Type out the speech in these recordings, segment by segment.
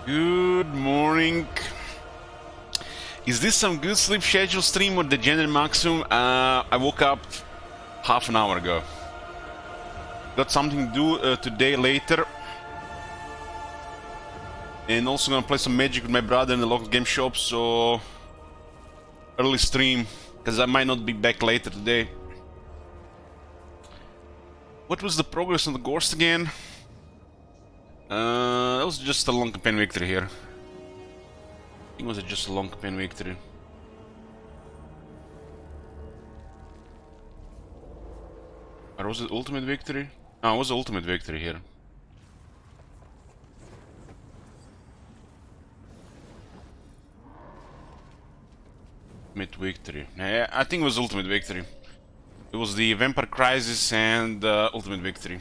Good morning. Is this some good sleep schedule stream or the general maximum? I woke up half an hour ago. Got something to do today later. And also gonna play some Magic with my brother in the local game shop, so early stream, because I might not be back later today. What was the progress on the Ghost again? That was just a long campaign victory here. I think it was just a long campaign victory. Or was it ultimate victory? No, it was ultimate victory here. Ultimate victory. Yeah, I think it was ultimate victory. It was the Vampire Crisis and ultimate victory.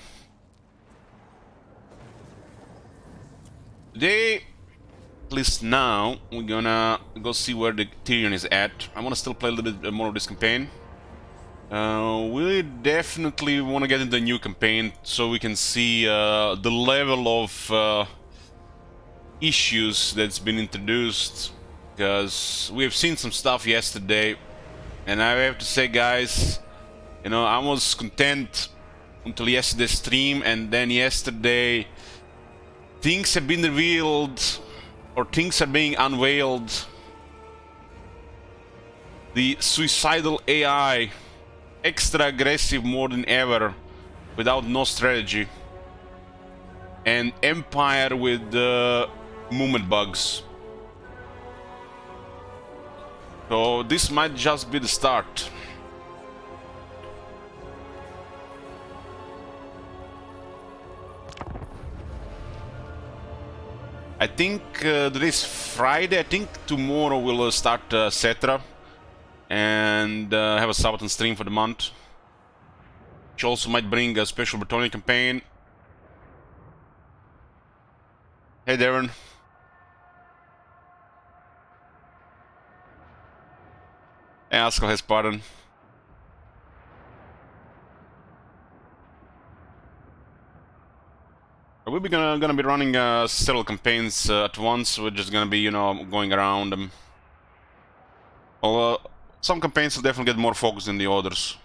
Today, at least now, we're gonna go see where the Tyrion is at. I wanna still play a little bit more of this campaign. We definitely want to get into a new campaign so we can see the level of issues that's been introduced, because we have seen some stuff yesterday, and I have to say, guys, you know, I was content until yesterday's stream, and then yesterday things have been revealed, or things are being unveiled. The suicidal AI, extra aggressive more than ever, without no strategy, and Empire with movement bugs. So this might just be the start. I think today's Friday. I think tomorrow we'll start Cetra and have a Sabaton stream for the month, which also might bring a special Bretonnian campaign. Hey Darren. Hey Askell has pardon. We're gonna be running several campaigns at once. We're just gonna be, you know, going around them. Well, some campaigns will definitely get more focused than the others.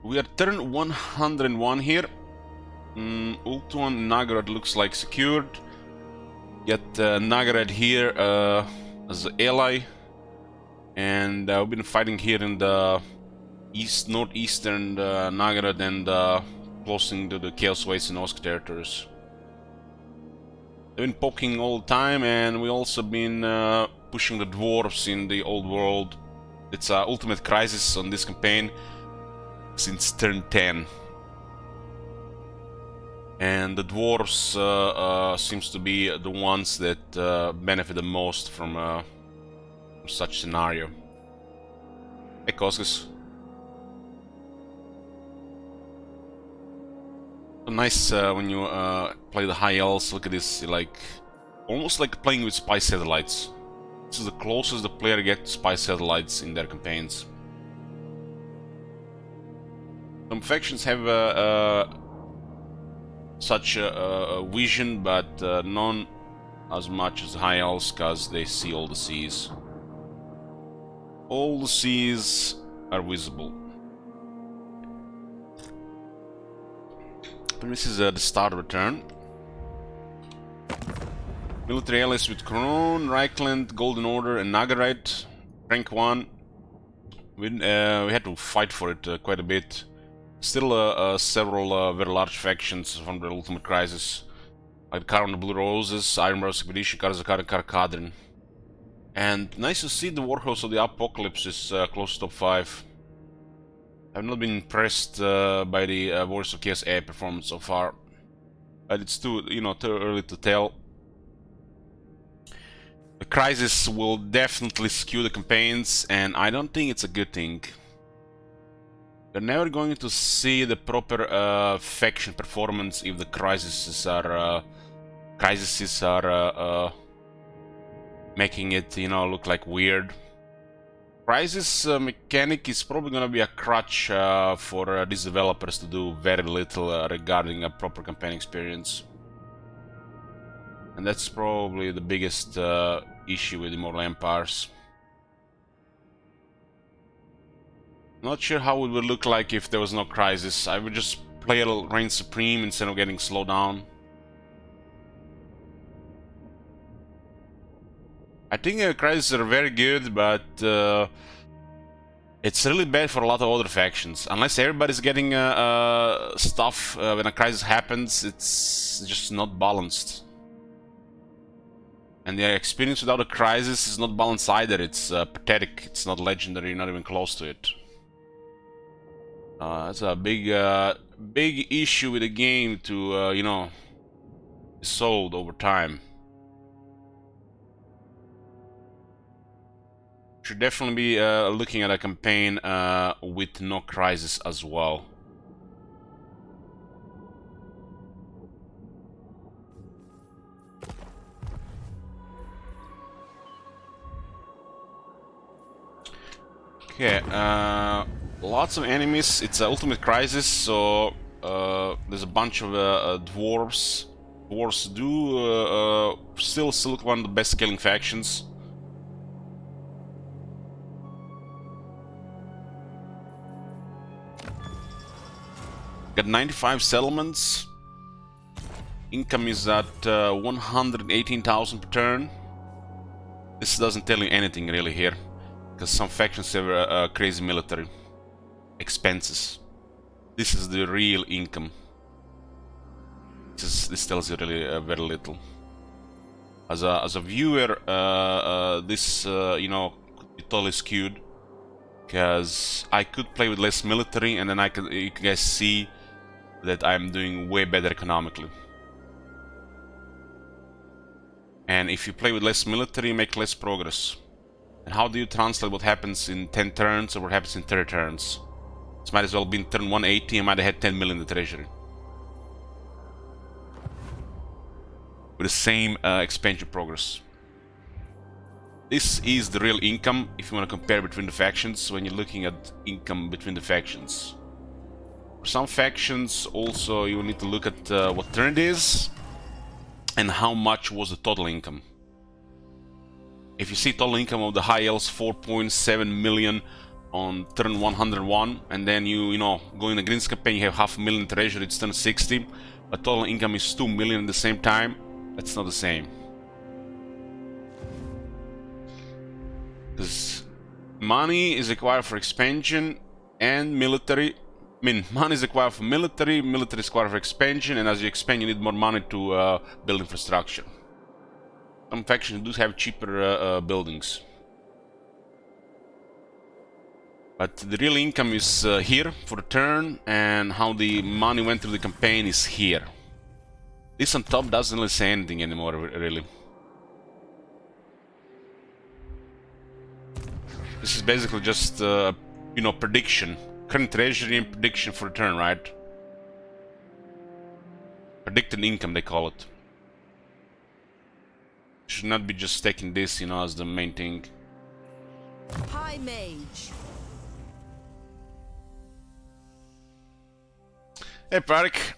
We are turn 101 here. Ultuan Nagarad looks like secured. Get Nagarad here as an ally. And we've been fighting here in the northeastern Nagarad and closing to the Chaos Waste and Osk territories. They've been poking all the time, and we also been pushing the dwarves in the old world. It's an ultimate crisis on this campaign since turn 10. And the dwarves seems to be the ones that benefit the most from such scenario. Hey Koskus. Nice when you play the high elves. Look at this, like almost like playing with spy satellites. This is the closest the player gets to spy satellites in their campaigns. Some factions have such a vision, but none as much as high elves, because they see all the seas. All the seas are visible. This is the start of the turn. Military allies with Kron, Reichland, Golden Order, and Nagarite. Rank 1. We had to fight for it quite a bit. Still several very large factions from the Ultimate Crisis, like Caron the Blue Roses, Iron Bros Expedition, Karzakar, and Karkadrin. And nice to see the Warhouse of the Apocalypse is close to top 5. I've not been impressed by the Warriors of Chaos AI performance so far, but it's too early to tell. The Crisis will definitely skew the campaigns, and I don't think it's a good thing. We're never going to see the proper faction performance if the crises are making it, you know, look like weird. Crisis mechanic is probably gonna be a crutch for these developers to do very little regarding a proper campaign experience. And that's probably the biggest issue with Immortal Empires. Not sure how it would look like if there was no crisis. I would just play a reign supreme instead of getting slowed down. I think crises are very good, but it's really bad for a lot of other factions. Unless everybody's getting stuff when a crisis happens, it's just not balanced. And the experience without a crisis is not balanced either. It's pathetic. It's not legendary. Not even close to it. That's a big issue with the game to you know, be solved over time. Should definitely be looking at a campaign with no crisis as well. Okay, lots of enemies. It's an ultimate crisis, so there's a bunch of dwarves. Dwarves do still look one of the best scaling factions. Got 95 settlements. Income is at 118,000 per turn. This doesn't tell you anything really here, because some factions have crazy military expenses. This is the real income. This tells you really very little. As a viewer, this you know, could be totally skewed, because I could play with less military, and then you guys see that I'm doing way better economically. And if you play with less military, you make less progress. And how do you translate what happens in 10 turns or what happens in 30 turns? This might as well be in turn 180, I might have had 10 million in the treasury. With the same expansion progress. This is the real income if you want to compare between the factions, when you're looking at income between the factions. For some factions also you need to look at what turn it is and how much was the total income. If you see total income of the high elves 4.7 million on turn 101, and then you know, go in a greens campaign, you have 500,000 treasury, it's turn 60, but total income is 2 million at the same time, that's not the same. Because money is required for expansion and military. I mean, money is required for military, military is required for expansion, and as you expand you need more money to build infrastructure. Some factions do have cheaper buildings. But the real income is here for the turn, and how the money went through the campaign is here. This on top doesn't really say anything anymore, really. This is basically just, you know, prediction. Current treasury and prediction for the turn, right? Predicted income, they call it. Should not be just taking this, you know, as the main thing. High Mage. Hey, Parik.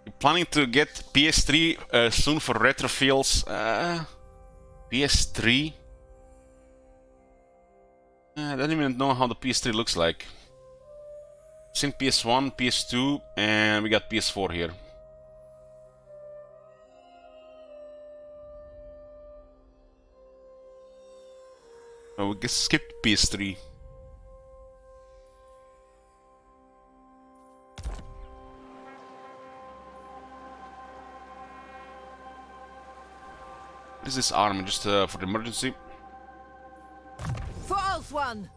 You planning to get PS3 soon for retrofills? PS3? I don't even know how the PS3 looks like. I've seen PS1, PS2, and we got PS4 here. Oh, we just skipped PS3. What is this armor? Just for the emergency? False one.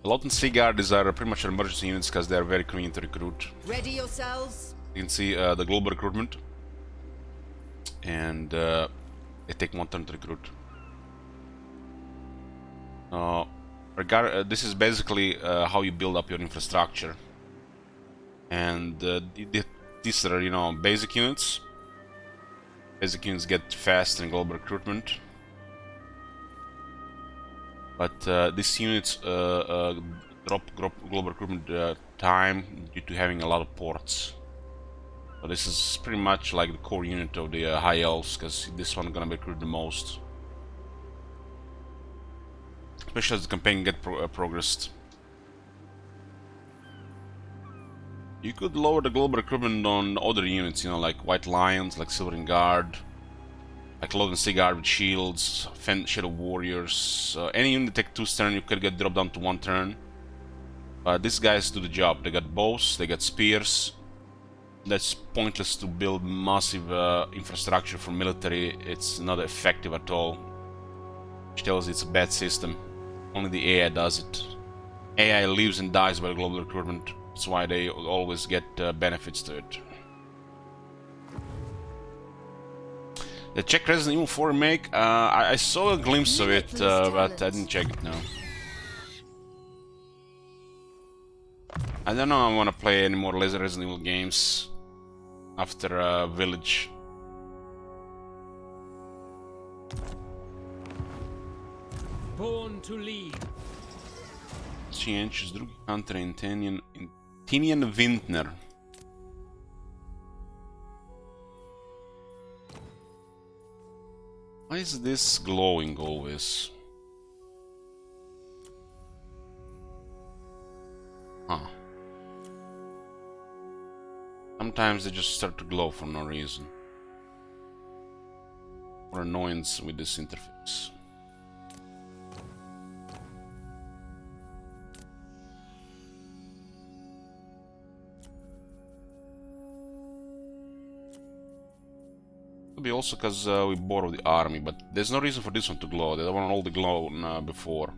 Lot and Seaguard are pretty much emergency units because they are very convenient to recruit. Ready yourselves. You can see the global recruitment, and they take 1 turn to recruit. This is basically how you build up your infrastructure. And these are, you know, basic units. Basic units get fast in global recruitment. But these units drop global recruitment time due to having a lot of ports. So this is pretty much like the core unit of the High Elves, because this one gonna be recruited the most. Especially as the campaign get progressed. You could lower the global recruitment on other units, you know, like White Lions, like Silvering Guard, like Loden Sea Guard with shields, Shadow Warriors. Any unit that take 2 turns, you could get dropped down to 1 turn. But these guys do the job. They got bows, they got spears. That's pointless to build massive infrastructure for military. It's not effective at all. Which tells you it's a bad system. Only the AI does it. AI lives and dies by global recruitment. That's why they always get benefits to it. The Czech Resident Evil 4 remake, I saw a glimpse of it, but I didn't check it now. I don't know I want to play any more Resident Evil games after Village. Born to lead. Change drugi hunter Eataine Vintner. Why is this glowing always? Huh. Sometimes they just start to glow for no reason. Or annoyance with this interface. Could be also because we borrowed the army, but there's no reason for this one to glow. They don't want all the glow before.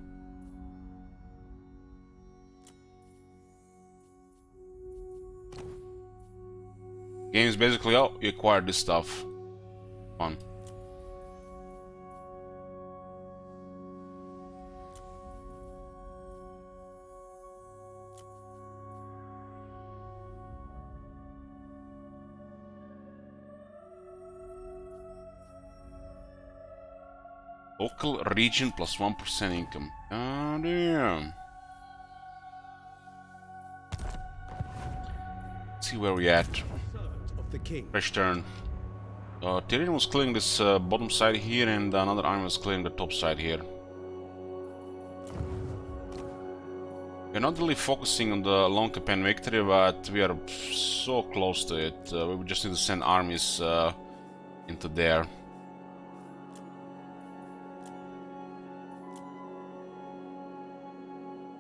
Games basically, oh, you acquired this stuff. Fun. Local region plus 1% income. Oh damn. Let's see where we at. Fresh turn. Tyrion was clearing this bottom side here, and another army was clearing the top side here. We're not really focusing on the long campaign victory, but we are so close to it. We just need to send armies into there.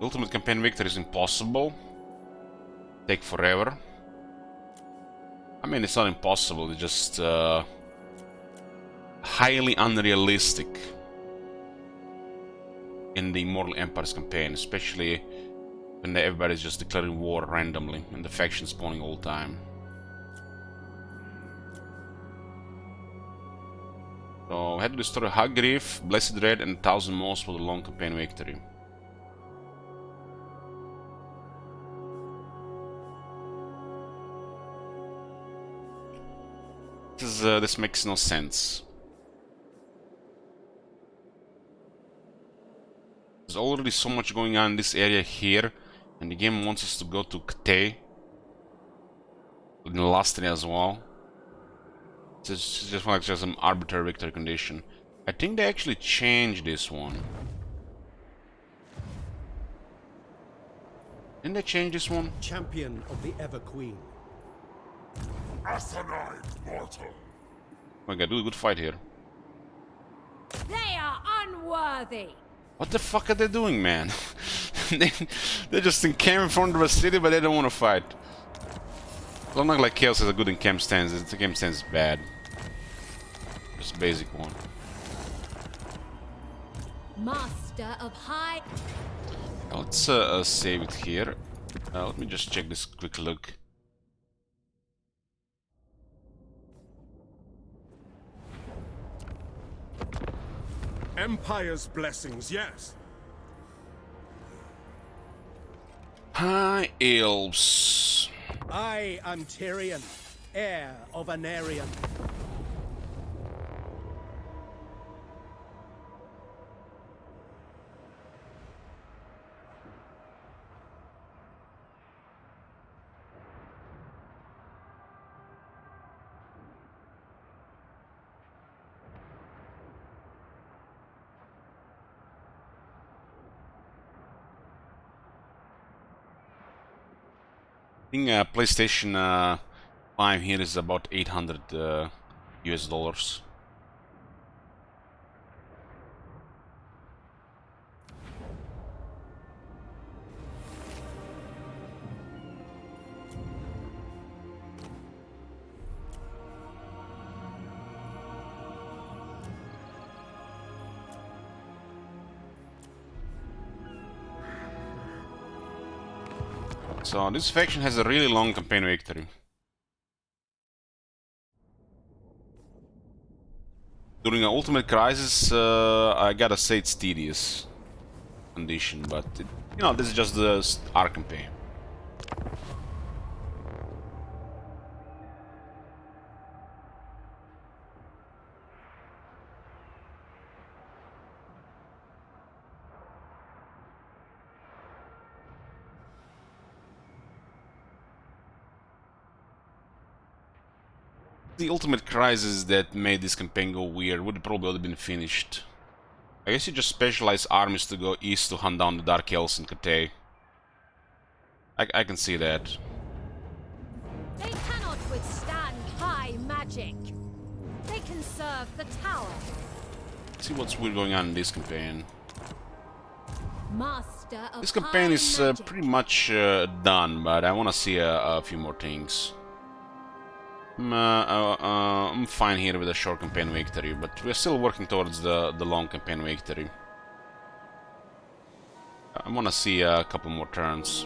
Ultimate campaign victory is impossible. Take forever. I mean, it's not impossible, it's just highly unrealistic in the Immortal Empires campaign, especially when everybody's just declaring war randomly and the factions spawning all the time. So, we had to destroy Hagriff, Blessed Red, and 1000 most for the long campaign victory. This makes no sense. There's already so much going on in this area here, and the game wants us to go to Eataine in the last area as well. It's just like just some arbitrary victory condition. I think they actually changed this one. Didn't they change this one? Champion of the Ever Queen. Asinine mortal. Oh my god, do a good fight here. They are unworthy. What the fuck are they doing, man? They just encamp in front of a city, but they don't want to fight. Well, not like Chaos has a good encamp stance. The encamp stance is bad. Just basic one. Master of high. Let's save it here. Let me just check this quick look. Empire's blessings, yes. High elves. I am Tyrion, heir of Anarion. I think PlayStation 5 here is about 800 US dollars. So this faction has a really long campaign victory. During an ultimate crisis, I gotta say it's tedious condition, but you know, this is just the our campaign. The ultimate crisis that made this campaign go weird would probably have been finished. I guess you just specialize armies to go east to hunt down the Dark Elves in Cathay. I can see that. They cannot withstand high magic. They can serve the tower. Let's see what's weird going on in this campaign. Master of This campaign high is magic. pretty much done, but I want to see a few more things. I'm fine here with a short campaign victory, but we're still working towards the long campaign victory. I want to see a couple more turns.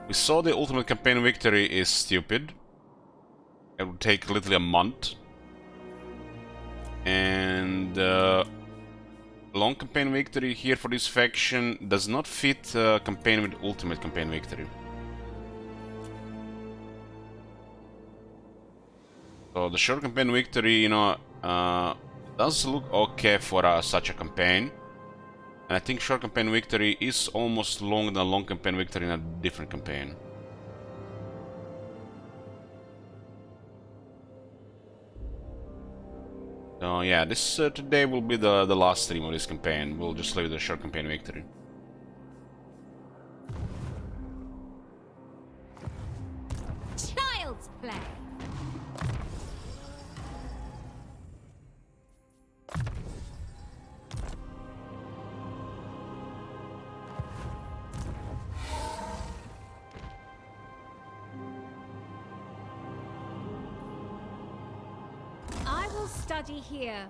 We saw the ultimate campaign victory is stupid. It would take literally a month. And long campaign victory here for this faction does not fit campaign with ultimate campaign victory. So the short campaign victory, you know, does look okay for such a campaign. And I think short campaign victory is almost longer than long campaign victory in a different campaign. So yeah, this today will be the last stream of this campaign. We'll just leave the short campaign victory. Child's play. I will study here.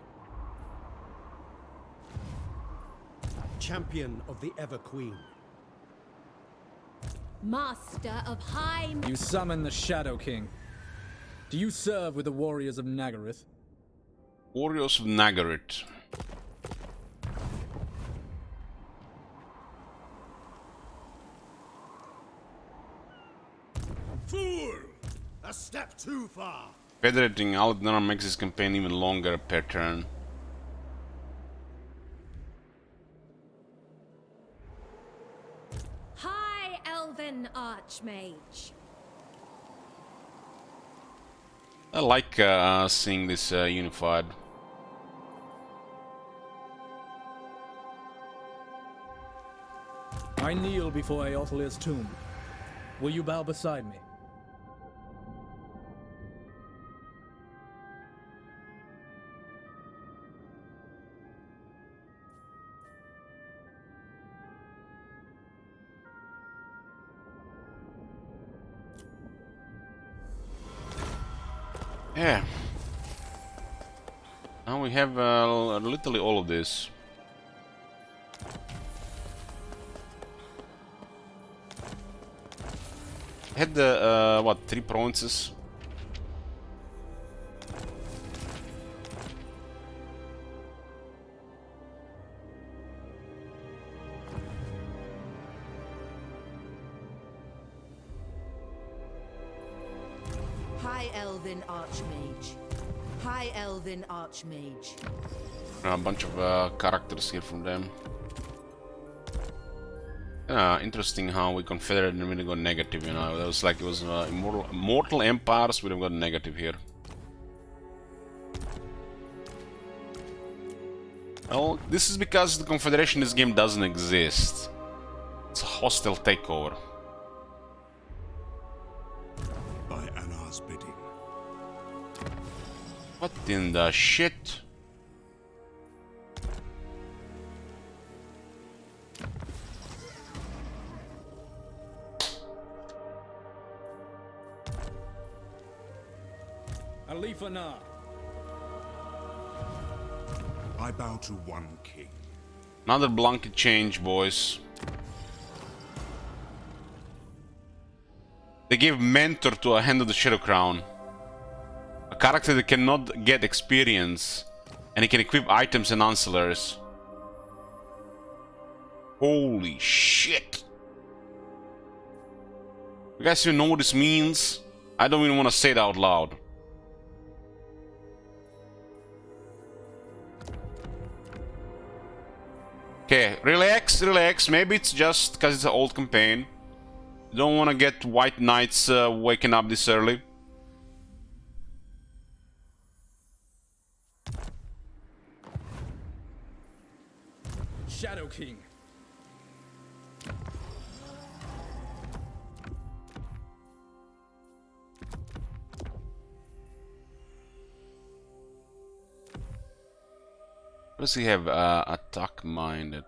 Champion of the Ever Queen. Master of high. You summon the Shadow King. Do you serve with the warriors of Nagaryth? Warriors of Nagaryth. Fool! A step too far. Federating Alexander makes this campaign even longer per turn. High Elven Archmage. I like seeing this unified. I kneel before Eothilir's tomb. Will you bow beside me? Yeah. Now we have literally all of this. Had the what, 3 provinces? High Elven Archmage. High Elven Archmage. A bunch of characters here from them. Interesting how we Confederate and really got negative, you know. That was like it was Immortal Empires, we would have got negative here. Well, this is because the Confederation in this game doesn't exist. It's a hostile takeover. By Anar's bidding. What in the shit? Alifana. I bow to one king. Another blanket change, boys. They gave Mentor to a Hand of the Shadow Crown. A character that cannot get experience. And he can equip items and ancillaries. Holy shit. You guys even know what this means? I don't even want to say it out loud. Okay, relax, relax. Maybe it's just because it's an old campaign. You don't want to get White Knights waking up this early. Shadow King. What does he have? Attack minded.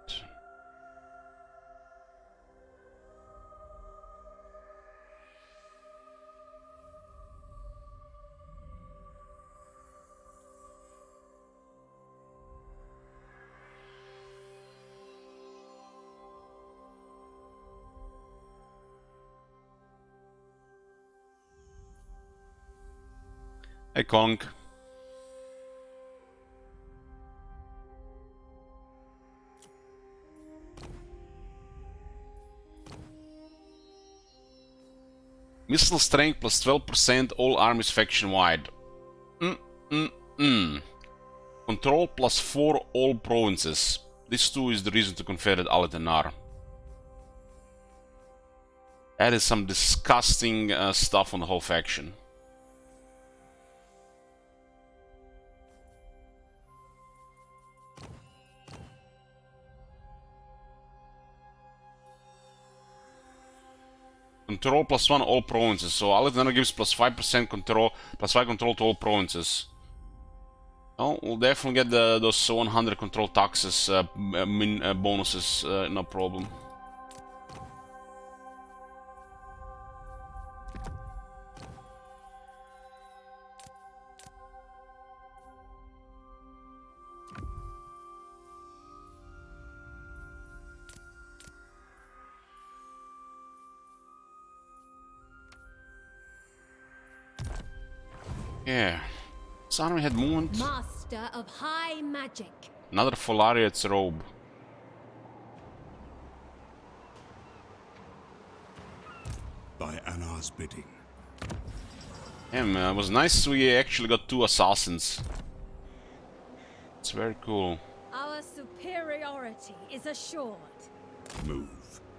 Hey, Kong. Missile strength plus 12%, all armies faction wide. Control plus 4, all provinces. This too is the reason to confederate Eataine. That is some disgusting stuff on the whole faction. Control plus 1 all provinces, so Eataine gives plus 5% control, plus 5 control to all provinces. Oh, we'll definitely get those 100 control taxes bonuses, no problem. Yeah, this army had movement. Master of high magic. Another Folariot's robe. By Anar's bidding. Damn, it was nice we actually got 2 assassins. It's very cool. Our superiority is assured. Move.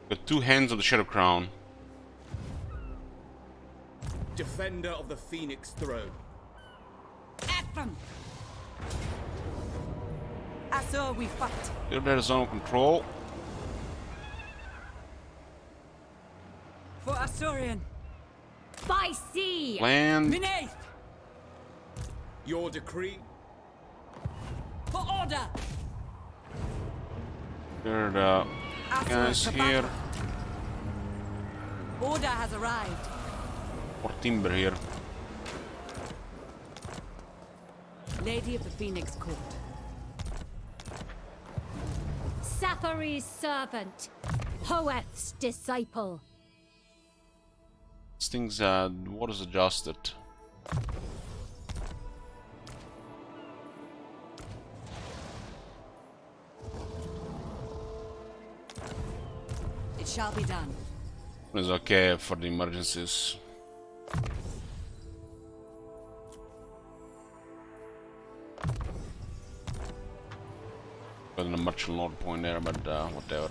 Got 2 hands of the Shadow Crown. Defender of the Phoenix Throne. Ephraim! As we fight. Clear their zone of control. For Asturian. By sea! Land. Minate! Your decree. For order! Clear the guys here. Order has arrived. More timber here. Lady of the Phoenix Court. Sathari's servant. Hoeth's disciple. This thing's what is adjusted? It shall be done. It's okay for the emergencies. Wasn't a much lord point there, but whatever.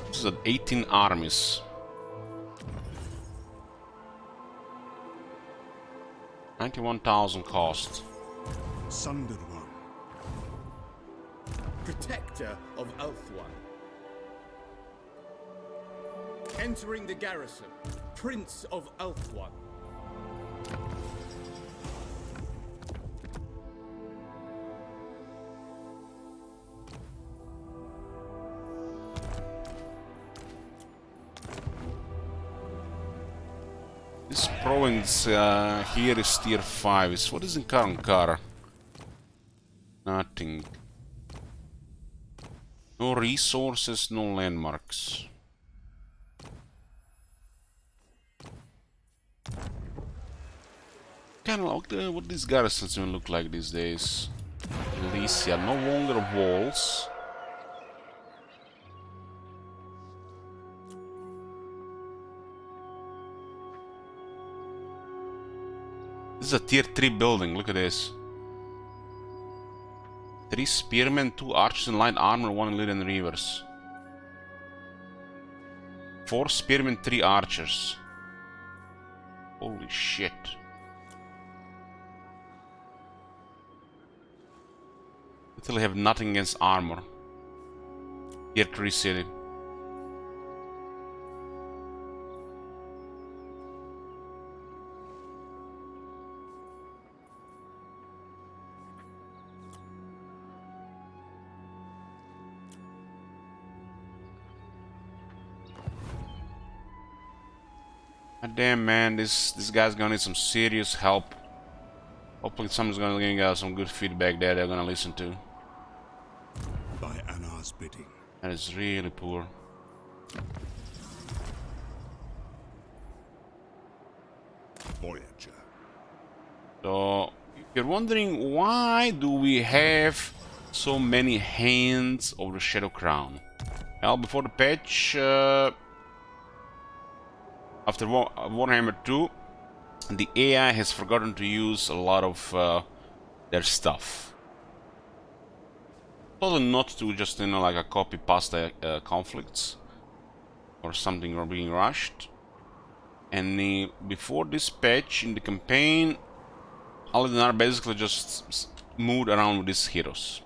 This is at 18 armies. 91,000 cost. Sundered one. Protector of Ulthuan. Entering the garrison. Prince of Ulthuan. This province here is tier 5. What is in Karankar? Nothing. No resources, no landmarks. Kind of like what these garrisons even look like these days. Elysia, no longer walls. This is a tier 3 building, look at this. 3 spearmen, 2 archers in light armor, 1 elite and reavers. 4 spearmen, 3 archers. Holy shit. Literally have nothing against armor. Tier 3 city. Damn man, this guy's gonna need some serious help. Hopefully someone's gonna get some good feedback there they're gonna listen to. By Anar's bidding. That is really poor. Voyager. So, if you're wondering why do we have so many hands of the Shadow Crown? Well, before the patch, after Warhammer 2, the AI has forgotten to use a lot of their stuff. Totally not to just, you know, like a copy pasta conflicts or something or being rushed. And before this patch in the campaign, Eataine basically just moved around with these heroes.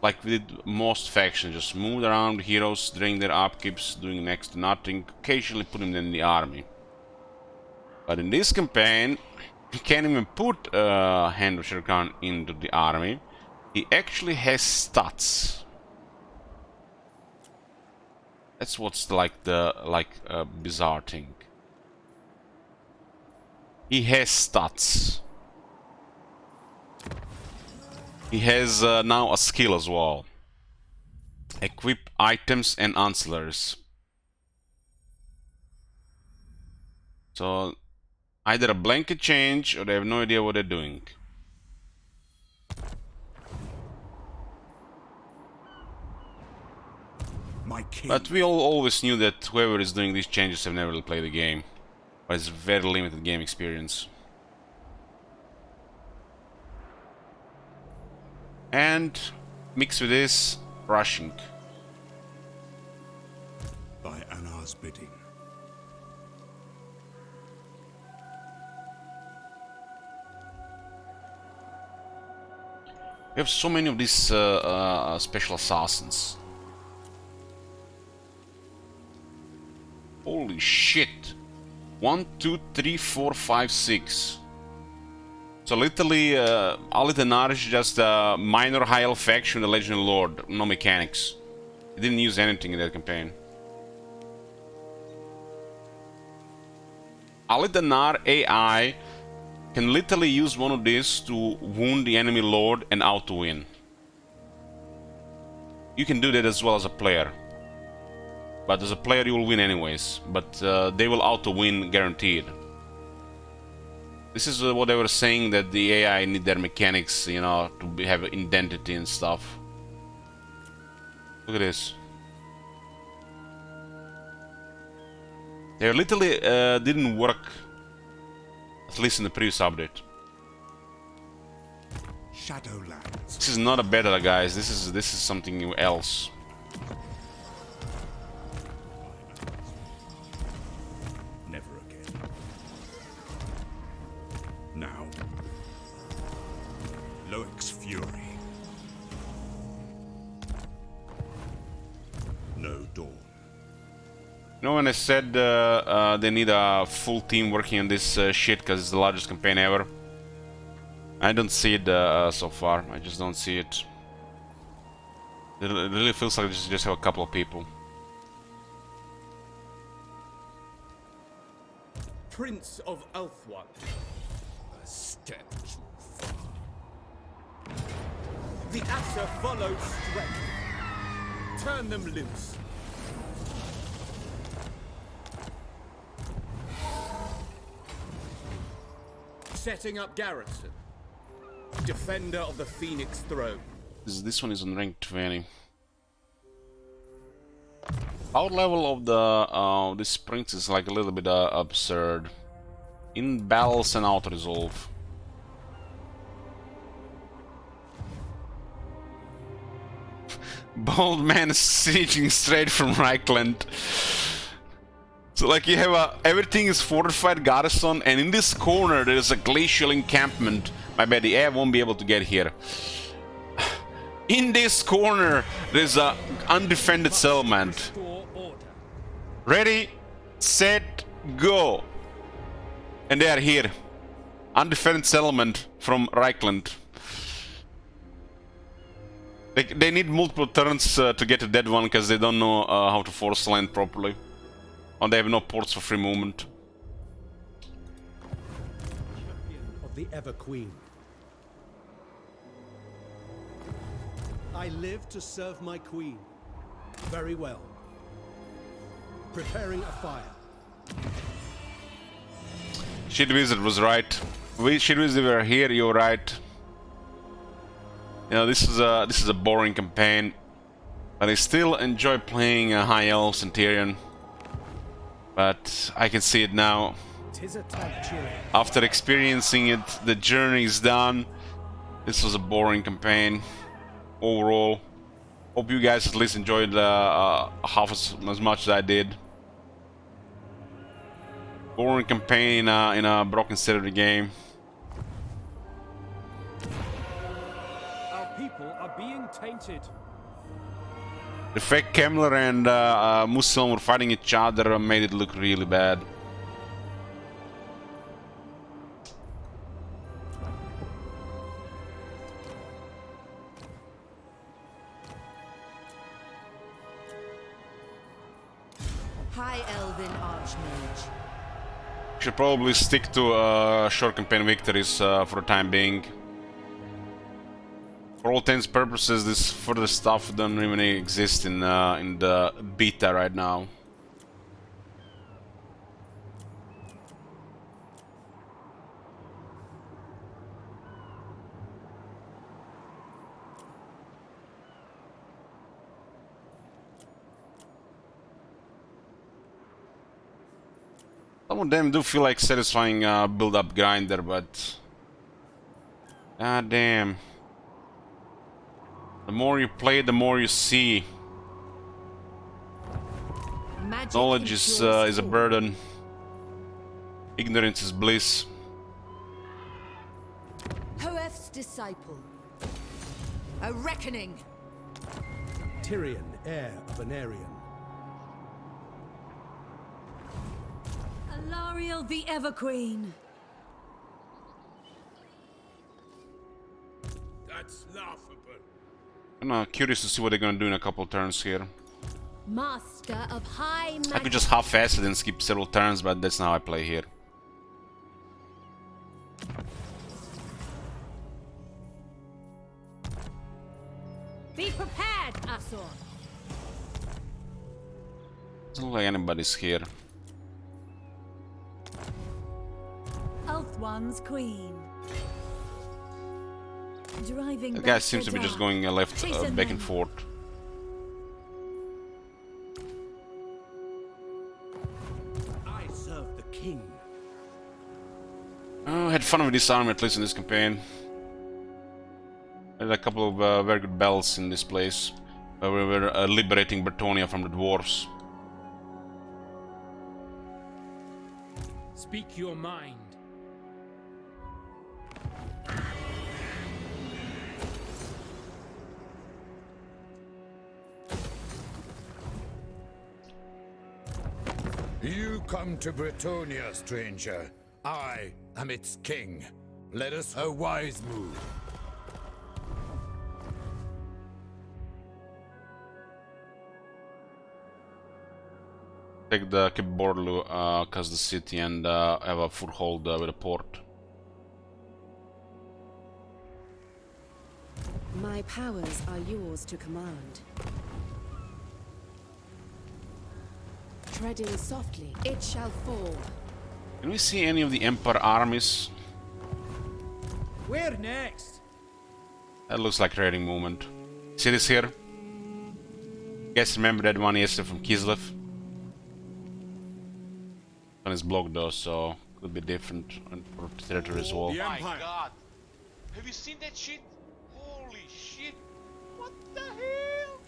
Like we did most factions, just moved around the heroes, drained their upkeeps, doing next to nothing, occasionally putting them in the army. But in this campaign, he can't even put Hand of Shadow Crown into the army. He actually has stats. That's what's like the bizarre thing. He has stats. He has now a skill as well. Equip items and ancillaries. So either a blanket change or they have no idea what they're doing. My king. But we all always knew that whoever is doing these changes have never really played the game. Or has very limited game experience. And mixed with this, rushing. By Anar's bidding. We have so many of these special assassins. Holy shit! 1, 2, 3, 4, 5, 6. So literally, Eataine is just a minor high elf faction, the Legendary Lord, no mechanics. He didn't use anything in that campaign. Eataine AI can literally use one of these to wound the enemy lord and auto-win. You can do that as well as a player. But as a player, you will win anyways. But they will auto-win guaranteed. This is what they were saying, that the AI need their mechanics, you know, to have identity and stuff. Look at this. They literally didn't work, at least in the previous update. Shadowlands. This is not a beta, guys. This is something else. Never again. Now. Loic's fury. No dawn. You know, when I said they need a full team working on this shit because it's the largest campaign ever, I don't see it so far. I just don't see it. It really feels like they just have a couple of people. Prince of Elfwan. A step too far. The Asher follow strength. Turn them loose. Setting up garrison. Defender of the Phoenix throne. This one is on rank 20. Power level of the this prince is like a little bit absurd. In battles and auto resolve. Bold man sieging straight from Reichland. So like you have everything is fortified garrison, and in this corner there is a glacial encampment. My bad, the air won't be able to get here. In this corner there's a undefended settlement. Ready, set, go. And they are here. Undefended settlement from Reichland. They need multiple turns to get to that one because they don't know how to force land properly. Or they have no ports for free movement. Of the Ever Queen. I live to serve my queen. Very well. Preparing a fire. Shit Wizard was right. Shit Wizard were here, you're right. You know, this is a boring campaign. But I still enjoy playing High Elves and Tyrion. But I can see it now. After experiencing it, the journey is done. This was a boring campaign overall. Hope you guys at least enjoyed half as much as I did. Boring campaign in a broken state of the game. Our people are being tainted. The fact Kemmler and Muslim were fighting each other made it look really bad. High Elven Archmage. Should probably stick to short campaign victories for the time being. For all intents and purposes, this further stuff doesn't even exist in the beta right now. Some of them do feel like satisfying build-up grinder, but god damn. The more you play, the more you see. Magic Knowledge is a burden. Ignorance is bliss. Hoef's disciple. A reckoning. Tyrion, heir of an Aryan. Alariel the Everqueen. That's laughable. I'm curious to see what they're gonna do in a couple turns here. Master of high magic. I could just half-ass it and skip several turns, but that's not how I play here. Be prepared, Asor. Doesn't look like anybody's here. Elf One's queen. Driving The back guy seems the to be just dark. going left, Chasing back and them. forth. I serve the king. I had fun with this army, at least in this campaign. Had a couple of very good battles in this place, where we were liberating Bretonia from the dwarves. Speak your mind. You come to Bretonia, stranger. I am its king. Let us a wise move. Take the Cape Borlu, cause the city, and have a foothold with a port. My powers are yours to command. Treading softly, it shall fall. Can we see any of the Empire armies? Where next? That looks like raiding movement. See this here? Guys, remember that one yesterday from Kislev? One is blocked though, so could be different for territory as well. The My Empire. god! Have you seen that shit? Holy shit! What the hell?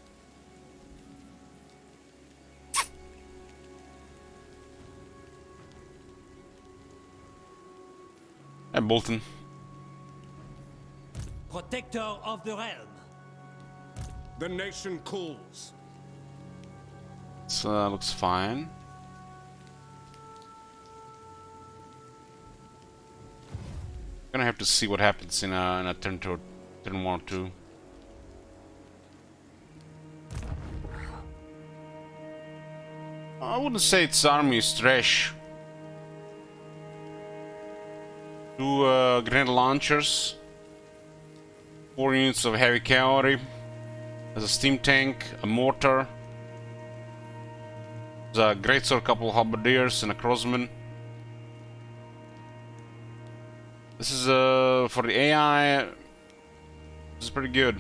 Hey, Bolton. Protector of the realm. The nation calls. This looks fine. Gonna have to see what happens in a turn 1 or 2. I wouldn't say its army is trash. 2 grenade launchers, 4 units of heavy cavalry, there's a steam tank, a mortar, there's a greatsword, a couple of halberdiers, and a crossman. This is for the AI. This is pretty good.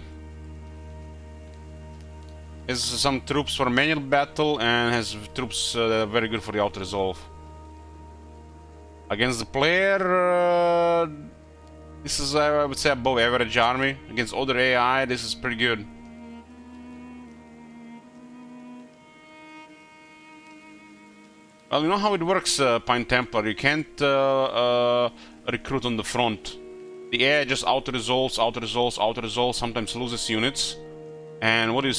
Has some troops for manual battle and has troops that are very good for the auto resolve. Against the player, this is I would say above average army. Against other AI, this is pretty good. Well, you know how it works, Pine Templar. You can't recruit on the front. The AI just auto-resolves, auto-resolves, auto-resolves, sometimes loses units. And what do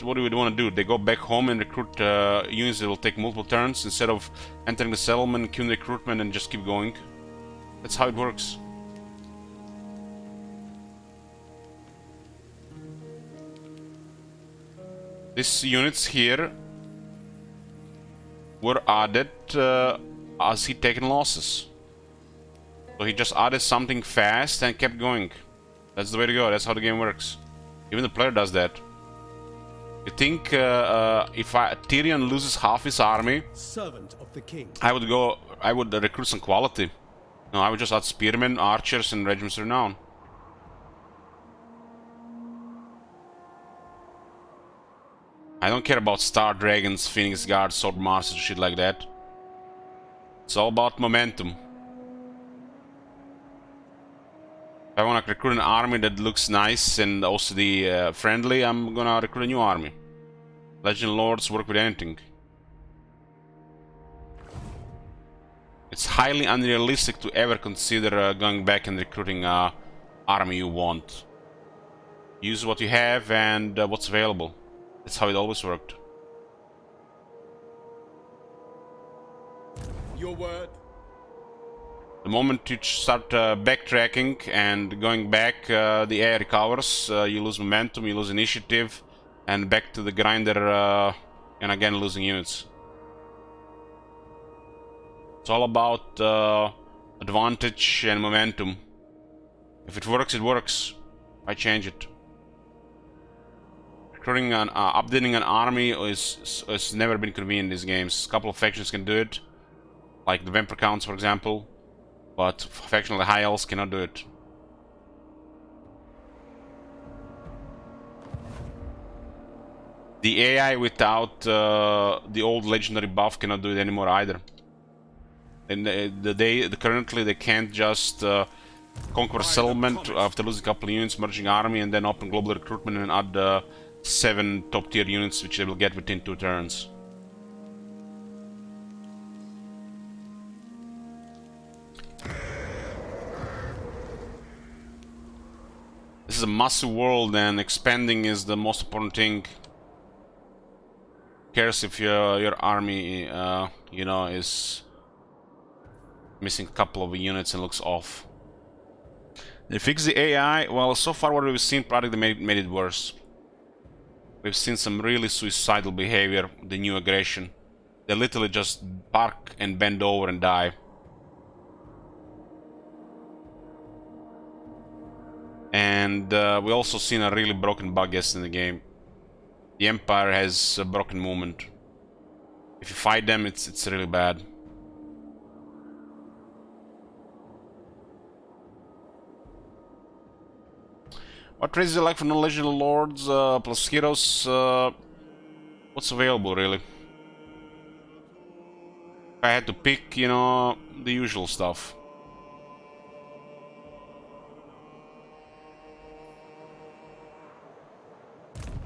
what do we want to do? They go back home and recruit units that will take multiple turns instead of entering the settlement, queuing recruitment, and just keep going. That's how it works. These units here were added as he taken losses. So he just added something fast and kept going. That's the way to go. That's how the game works. Even the player does that. You think if Tyrion loses half his army, Servant of the king. I would recruit some quality. No, I would just add spearmen, archers, and regiments of renown. I don't care about Star Dragons, Phoenix Guards, Sword Masters, shit like that. It's all about momentum. If I want to recruit an army that looks nice and also the friendly, I'm gonna recruit a new army. Legend Lords work with anything. It's highly unrealistic to ever consider going back and recruiting an army you want. Use what you have and what's available. That's how it always worked. Your word. The moment you start backtracking and going back, the AI recovers, you lose momentum, you lose initiative, and back to the grinder, and again losing units. It's all about advantage and momentum. If it works, it works. Why change it? updating an army is never been convenient in these games. A couple of factions can do it, like the Vampire Counts, for example, but faction like High Elves cannot do it. The AI without the old legendary buff cannot do it anymore either. And currently they can't just conquer settlement after losing a couple of units, merging army, and then open global recruitment and add 7 top tier units, which they will get within 2 turns. This is a massive world, and expanding is the most important thing. Who cares if your army, you know, is missing a couple of units and looks off. They fix the AI. Well, so far what we've seen probably made it worse. We've seen some really suicidal behavior, the new aggression. They literally just bark and bend over and die. And we also seen a really broken bug yesterday in the game. The Empire has a broken movement. If you fight them, it's really bad. What trades do you like for non-legendary lords plus heroes? What's available, really? If I had to pick, you know, the usual stuff.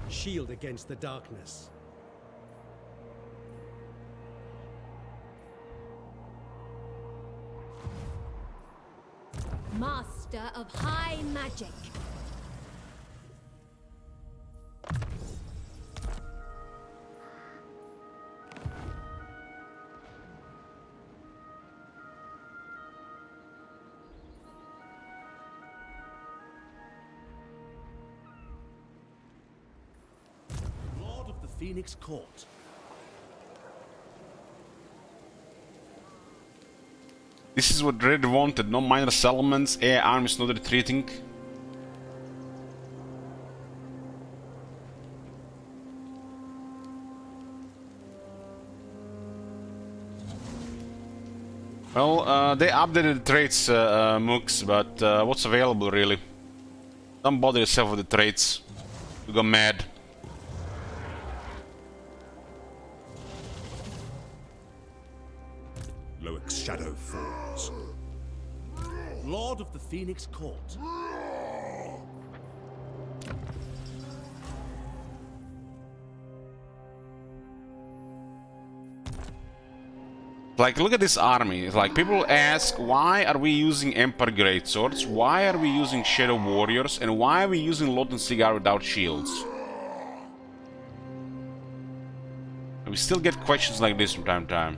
Shield against the darkness. Master of high magic. Lord of the Phoenix Court. This is what Red wanted, no minor settlements, AI armies not retreating. Well, they updated the traits, Mooks, but what's available really? Don't bother yourself with the traits. You go mad. Loic's shadow falls. Lord of the Phoenix Court. Like, look at this army. Like, people ask, why are we using Empire Greatswords? Why are we using Shadow Warriors? And why are we using Loten Cigar without shields? And we still get questions like this from time to time.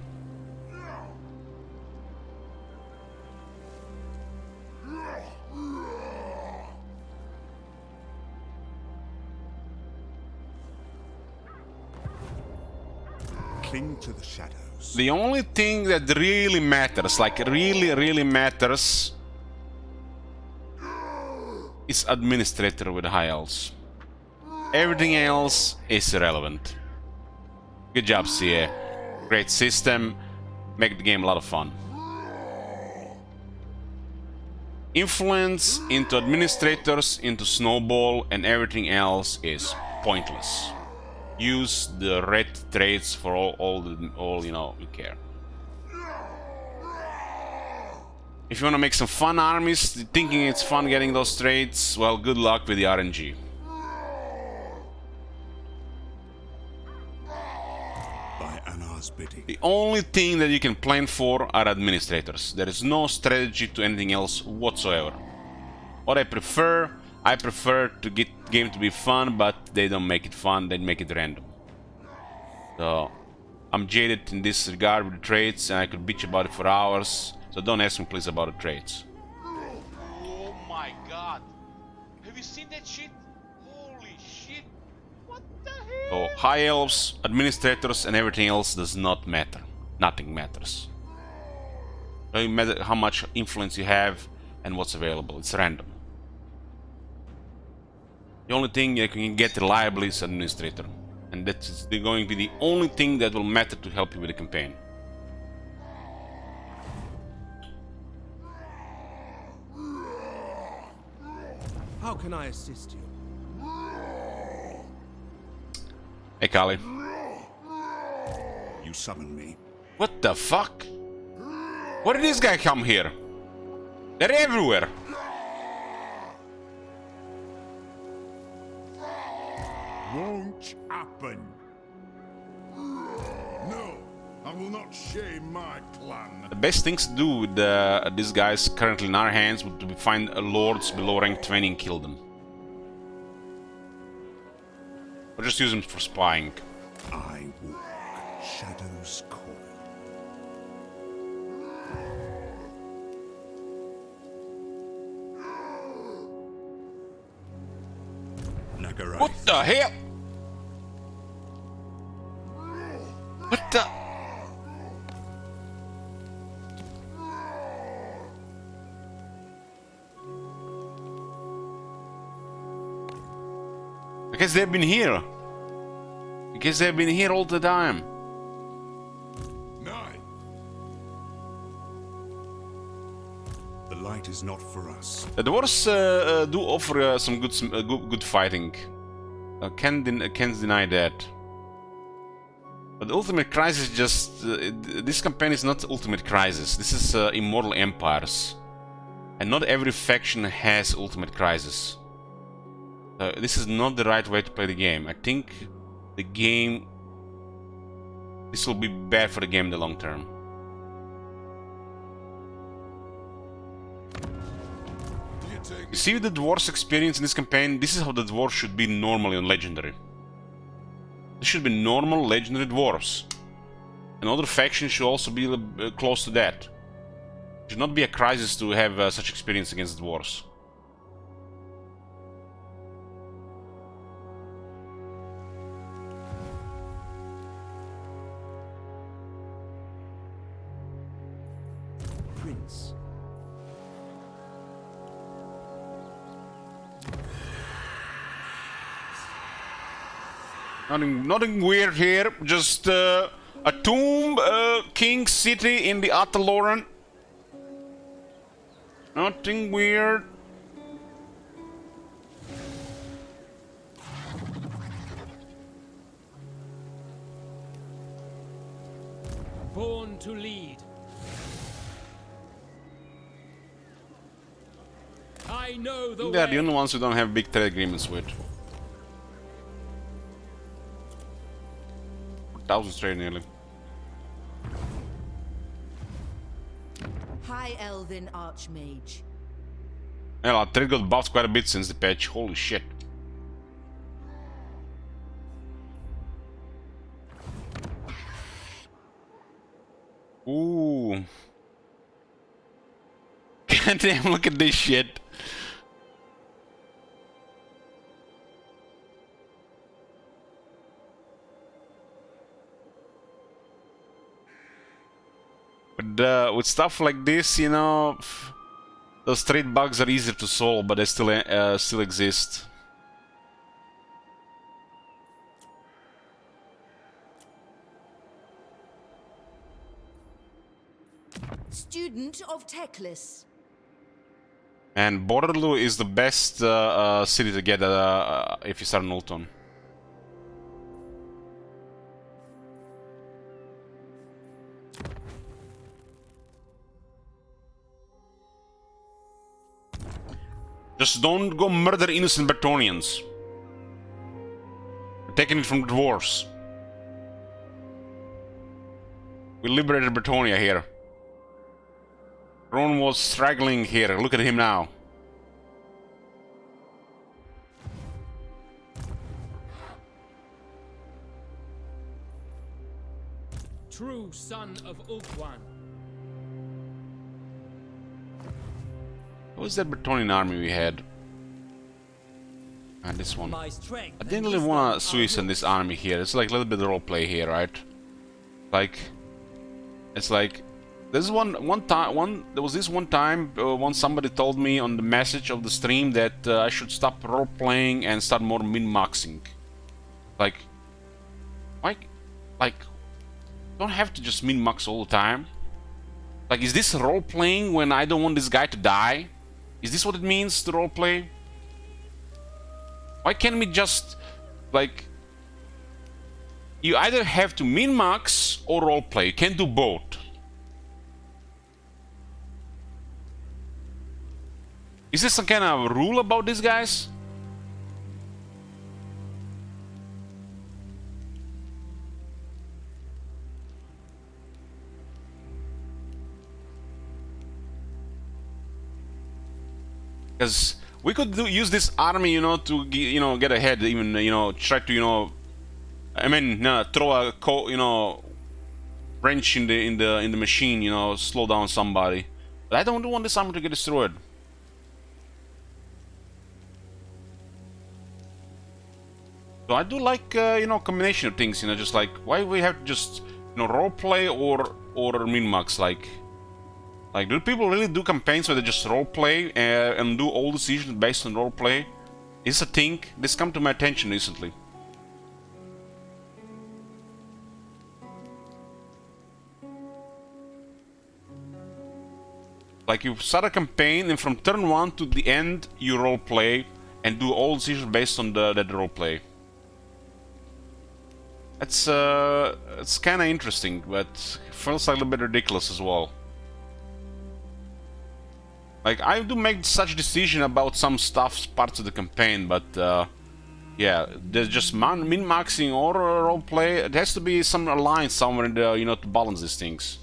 Cling to the shadows. The only thing that really matters, like really matters, is Administrator with High Elves. Everything else is irrelevant. Good job, CA. Great system. Make the game a lot of fun. Influence into Administrators, into Snowball, and everything else is pointless. Use the red traits for all you know you care. If you want to make some fun armies, thinking it's fun getting those traits, well, good luck with the RNG. By Anar's bidding. The only thing that you can plan for are administrators. There is no strategy to anything else whatsoever. What I prefer to get game to be fun, but they don't make it fun, they make it random. So I'm jaded in this regard with the traits, and I could bitch about it for hours. So don't ask me please about the traits. Oh my god. Have you seen that shit? Holy shit. What the hell? So High Elves, Administrators, and everything else does not matter. Nothing matters. It doesn't matter how much influence you have and what's available. It's random. The only thing you can get reliably is administrator. And that's going to be the only thing that will matter to help you with the campaign. How can I assist you? Hey, Kali. You summon me. What the fuck? Where did this guy come here? They're everywhere. Won't happen. No, I will not shame my clan. The best things to do with these guys currently in our hands would be find lords below rank 20 and kill them. Or just use them for spying. I walk Shadow's call. Nagarai. What the hell? What the? I guess they've been here. I guess they've been here all the time. Nine. The light is not for us. The dwarves do offer some good fighting. Can't deny that. But Ultimate Crisis just... this campaign is not Ultimate Crisis. This is Immortal Empires. And not every faction has Ultimate Crisis. This is not the right way to play the game. I think the game... this will be bad for the game in the long term. You see the dwarves' experience in this campaign? This is how the dwarves should be normally on Legendary. This should be normal Legendary dwarves. Another faction should also be close to that. It should not be a crisis to have such experience against dwarves. Prince. Nothing weird here, just a tomb, king city in the Ataloran. Nothing weird. Born to lead. I know the They're way. the only ones who don't have big trade agreements with. 1,000 trade nearly. High Elven Archmage. Yeah, our trade got buffed quite a bit since the patch. Holy shit. Ooh. God damn, look at this shit. But with stuff like this, you know, those trade bugs are easier to solve, but they still exist. Student of Teclis. And Borderloo is the best city to get if you start in Ulton. Just don't go murder innocent Bretonnians. We're taking it from the dwarves. We liberated Bretonia here. Ron was struggling here. Look at him now. True son of Ulthuan. What was that Bretonnian army we had? And this one. My strength. I didn't really want to Swiss in this army here. It's like a little bit of roleplay here, right? Like... it's like... There's there was this one time once somebody told me on the message of the stream that I should stop role playing and start more min-maxing. Like, why? Like, don't have to just min-max all the time. Like, is this role playing when I don't want this guy to die? Is this what it means to role play? Why can't we just, like, you either have to min-max or role play. You can't do both. Is there some kind of rule about these guys? Because we could use this army, you know, to get ahead. Even try to I mean, throw a wrench in the machine, slow down somebody. But I don't want this army to get destroyed. So I do like combination of things, just like why we have to just role play or min-max, like do people really do campaigns where they just role play and do all decisions based on role play? Is a thing. This come to my attention recently. Like you start a campaign and from turn 1 to the end you role play and do all decisions based on that role play. It's kind of interesting, but feels like a little bit ridiculous as well. Like I do make such decision about some stuff, parts of the campaign, but yeah, there's just min-maxing or role play. It has to be some alliance somewhere in the to balance these things.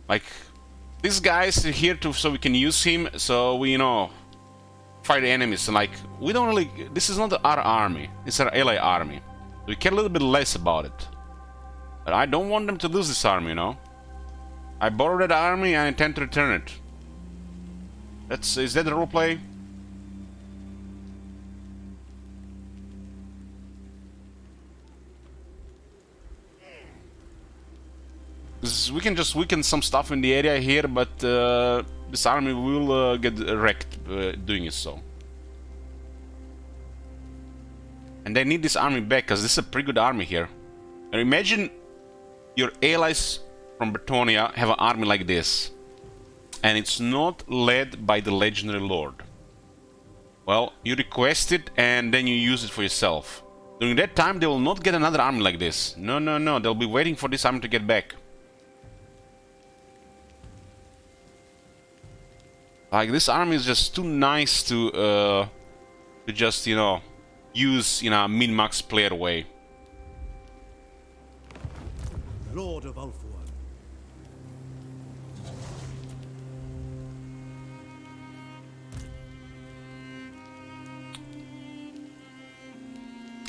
Like this guy's here so we can use him, so we fight the enemies, and like we don't really, this is not our army, it's our ally army. We care a little bit less about it. But I don't want them to lose this army, I borrowed that army and I intend to return it. Is that the roleplay? We can just weaken some stuff in the area here, but this army will get wrecked doing it so. And they need this army back, because this is a pretty good army here. And imagine your allies from Bretonnia have an army like this, and it's not led by the legendary lord. Well, you request it and then you use it for yourself. During that time they will not get another army like this. No, they'll be waiting for this army to get back. Like, this army is just too nice to just, use in a min-max player way. Lord of Ulthuan.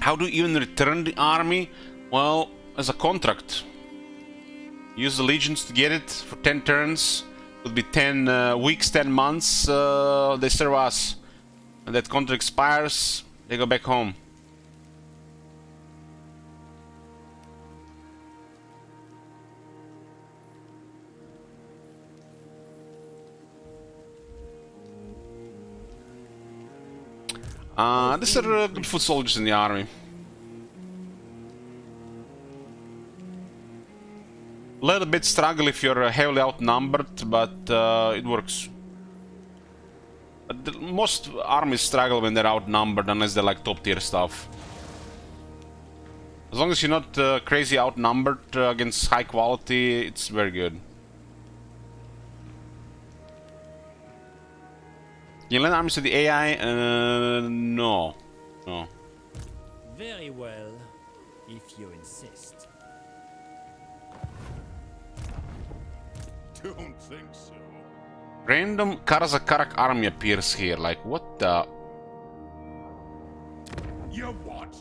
How do you even return the army? Well, as a contract. Use the legions to get it for 10 turns. Would be 10 weeks, 10 months. They serve us. And that contract expires, they go back home. These are good foot soldiers in the army. A little bit struggle if you're heavily outnumbered, but it works. Most armies struggle when they're outnumbered, unless they're like top tier stuff. As long as you're not crazy outnumbered against high quality, it's very good. You lend armies to the AI? No. No. Very well, if you insist. Don't think so. Random Karazakarak army appears here. Like, what the? You what?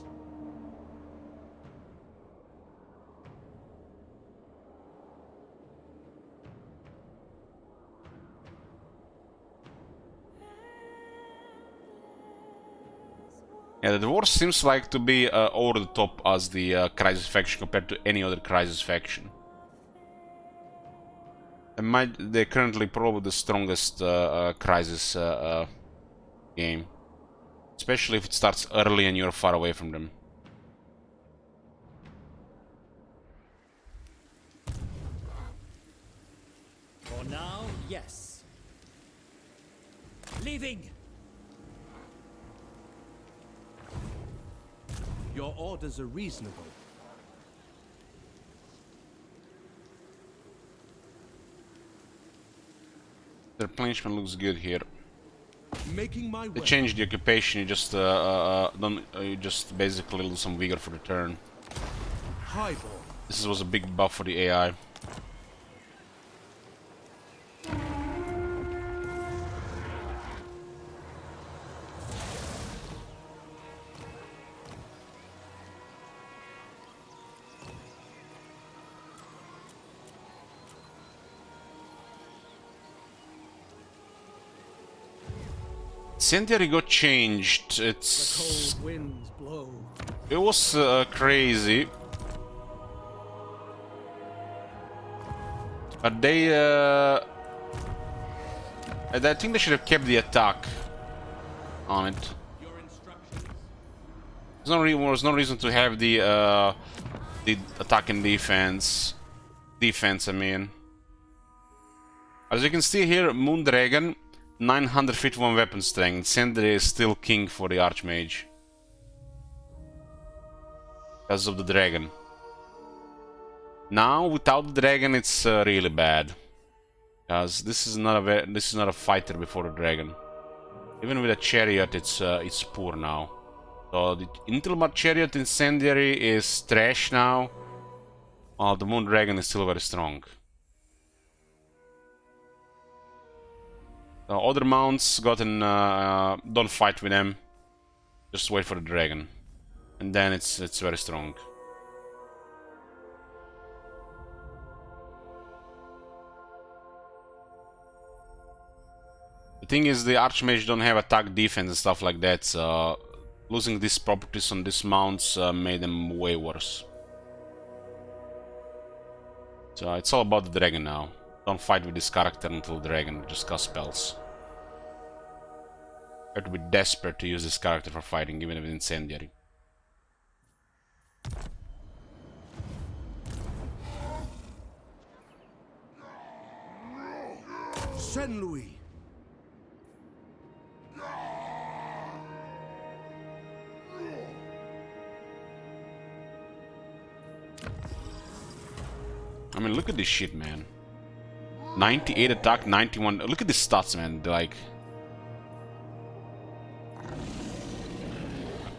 Yeah, the dwarves seems like to be over the top as the Crisis faction compared to any other Crisis faction. They're currently probably the strongest Crisis game. Especially if it starts early and you're far away from them. For now, yes. Leaving! Your orders are reasonable. The replenishment looks good here. Making my They way. changed the occupation. You just don't. You just basically lose some vigor for the turn. Highball. This was a big buff for the AI. Incendiary got changed. The cold winds blow. It was crazy. But they I think they should have kept the attack on it. There's no reason to have the attack and defense. I mean. As you can see here, Moondragon, 951 weapon strength. Incendiary is still king for the Archmage. Because of the dragon. Now, without the dragon, it's really bad. Because this is not a fighter before the dragon. Even with a chariot, it's poor now. So the Intelmar chariot incendiary is trash now. While the Moon Dragon is still very strong. Other mounts gotten don't fight with them. Just wait for the dragon, and then it's very strong. The thing is, the Archmage don't have attack, defense, and stuff like that. So losing these properties on these mounts made them way worse. So it's all about the dragon now. Don't fight with this character until the dragon, just cast spells. You have to be desperate to use this character for fighting, even with incendiary. Saint Louis. I mean, look at this shit, man. 98 attack, 91. Look at these stats, man. They're like,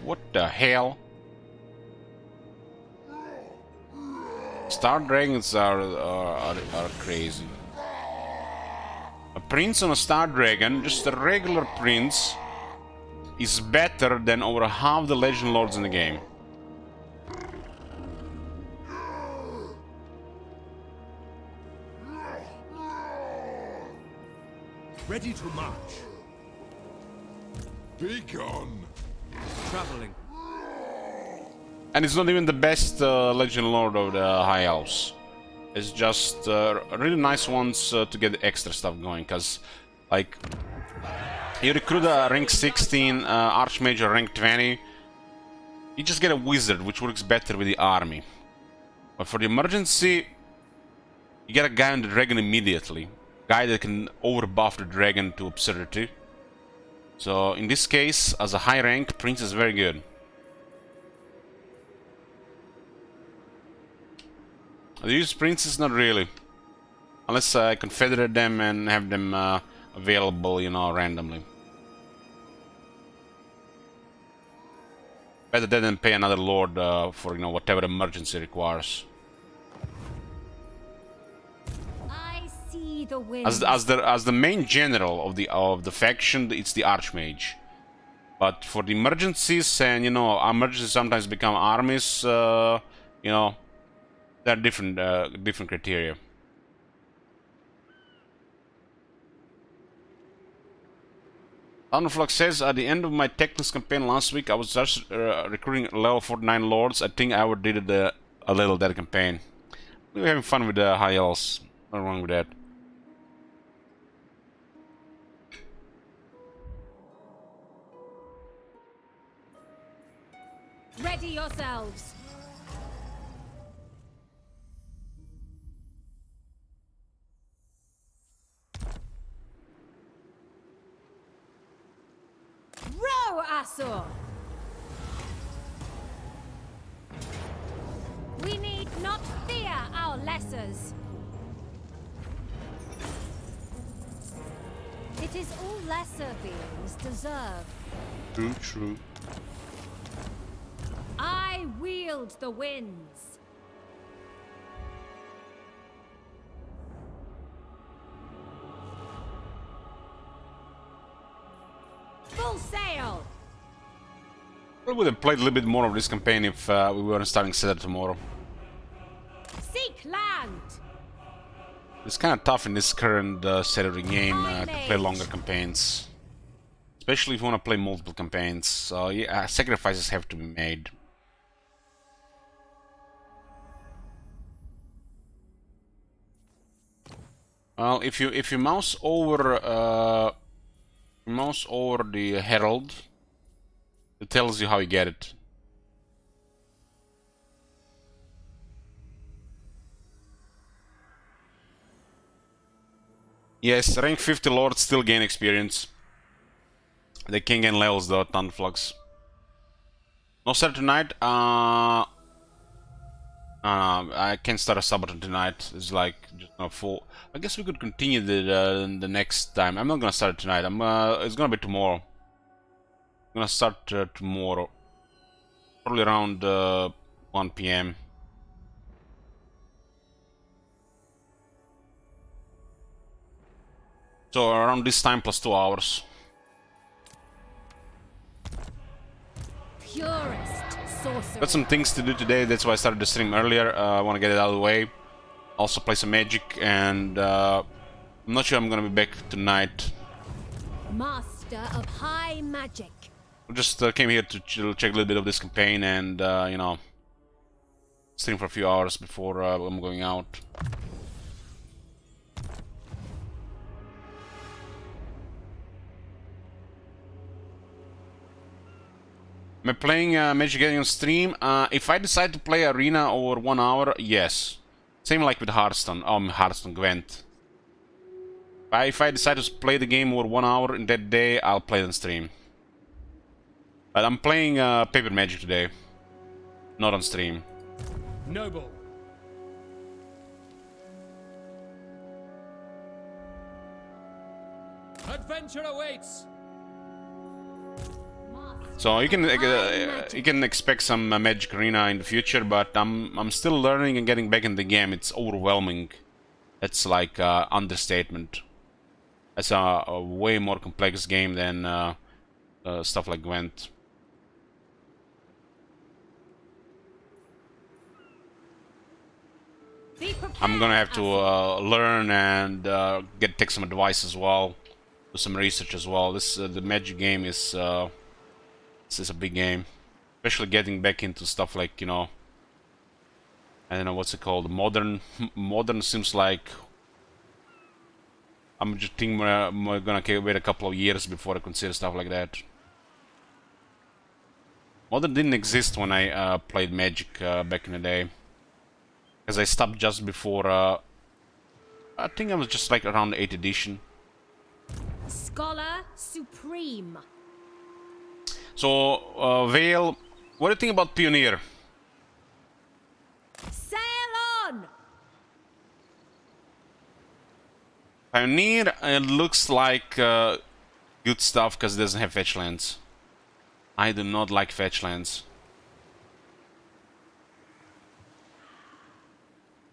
what the hell? Star dragons are crazy. A prince on a star dragon, just a regular prince, is better than over half the legend lords in the game. Ready to march. Be gone. Traveling. And it's not even the best Legend Lord of the High Elves. It's just really nice ones to get extra stuff going, because, like, you recruit a rank 16 Archmage or rank 20, you just get a Wizard, which works better with the army. But for the emergency, you get a guy on the dragon immediately. Guy that can overbuff the dragon to absurdity. So in this case, as a high rank, Prince is very good. I use Princes, not really. Unless I confederate them and have them available, you know, randomly. Better that than pay another lord for, you know, whatever emergency requires. The wind. As the main general of the faction, it's the Archmage. But for the emergencies, and you know, emergencies sometimes become armies. You know, there are different criteria. Thunderflux says, at the end of my Techless campaign last week, I was just recruiting level 49 lords. I think I overdid it a little that campaign. We were having fun with the high elves. Nothing wrong with that. Ready yourselves. Row, Asur! We need not fear our lessers. It is all lesser beings deserve. True, true. I wield the winds. Full sail! I would have played a little bit more of this campaign if we weren't starting Cedar tomorrow. Seek land! It's kind of tough in this current Saturday game to play longer campaigns. Especially if you want to play multiple campaigns. So yeah, sacrifices have to be made. Well, if you mouse over the Herald, it tells you how you get it. Yes, rank 50 lords still gain experience. They can gain levels though, Thunderflux. No start tonight. I can't start a Sabaton tonight. It's like just not full. I guess we could continue the next time. I'm not gonna start it tonight. It's gonna be tomorrow. I'm gonna start tomorrow, probably around 1 p.m. So around this time plus 2 hours. Purest sorcerer. Got some things to do today. That's why I started the stream earlier. I want to get it out of the way. Also play some Magic, and I'm not sure I'm gonna be back tonight. Master of high magic. I just came here to check a little bit of this campaign and you know, stream for a few hours before I'm going out. Am I playing Magic Gathering on stream? If I decide to play Arena over 1 hour, yes. Same like with Hearthstone, Hearthstone Gwent. If I decide to play the game over 1 hour in that day, I'll play it on stream. But I'm playing Paper Magic today, not on stream. Noble. Adventure awaits. So you can expect some Magic Arena in the future, but I'm still learning and getting back in the game. It's overwhelming. It's like understatement. It's a way more complex game than stuff like Gwent. I'm gonna have to learn and take some advice as well, do some research as well. This the Magic game is this is a big game, especially getting back into stuff like, you know, I don't know what's it called, modern. Modern seems like I'm just thinking we're gonna wait a couple of years before I consider stuff like that. Modern didn't exist when I played Magic back in the day. Because I stopped just before, I think I was just like around 8th edition. Scholar Supreme. So, Vale, what do you think about Pioneer? Sail on! Pioneer, it looks like good stuff because it doesn't have fetch lands. I do not like fetch lands.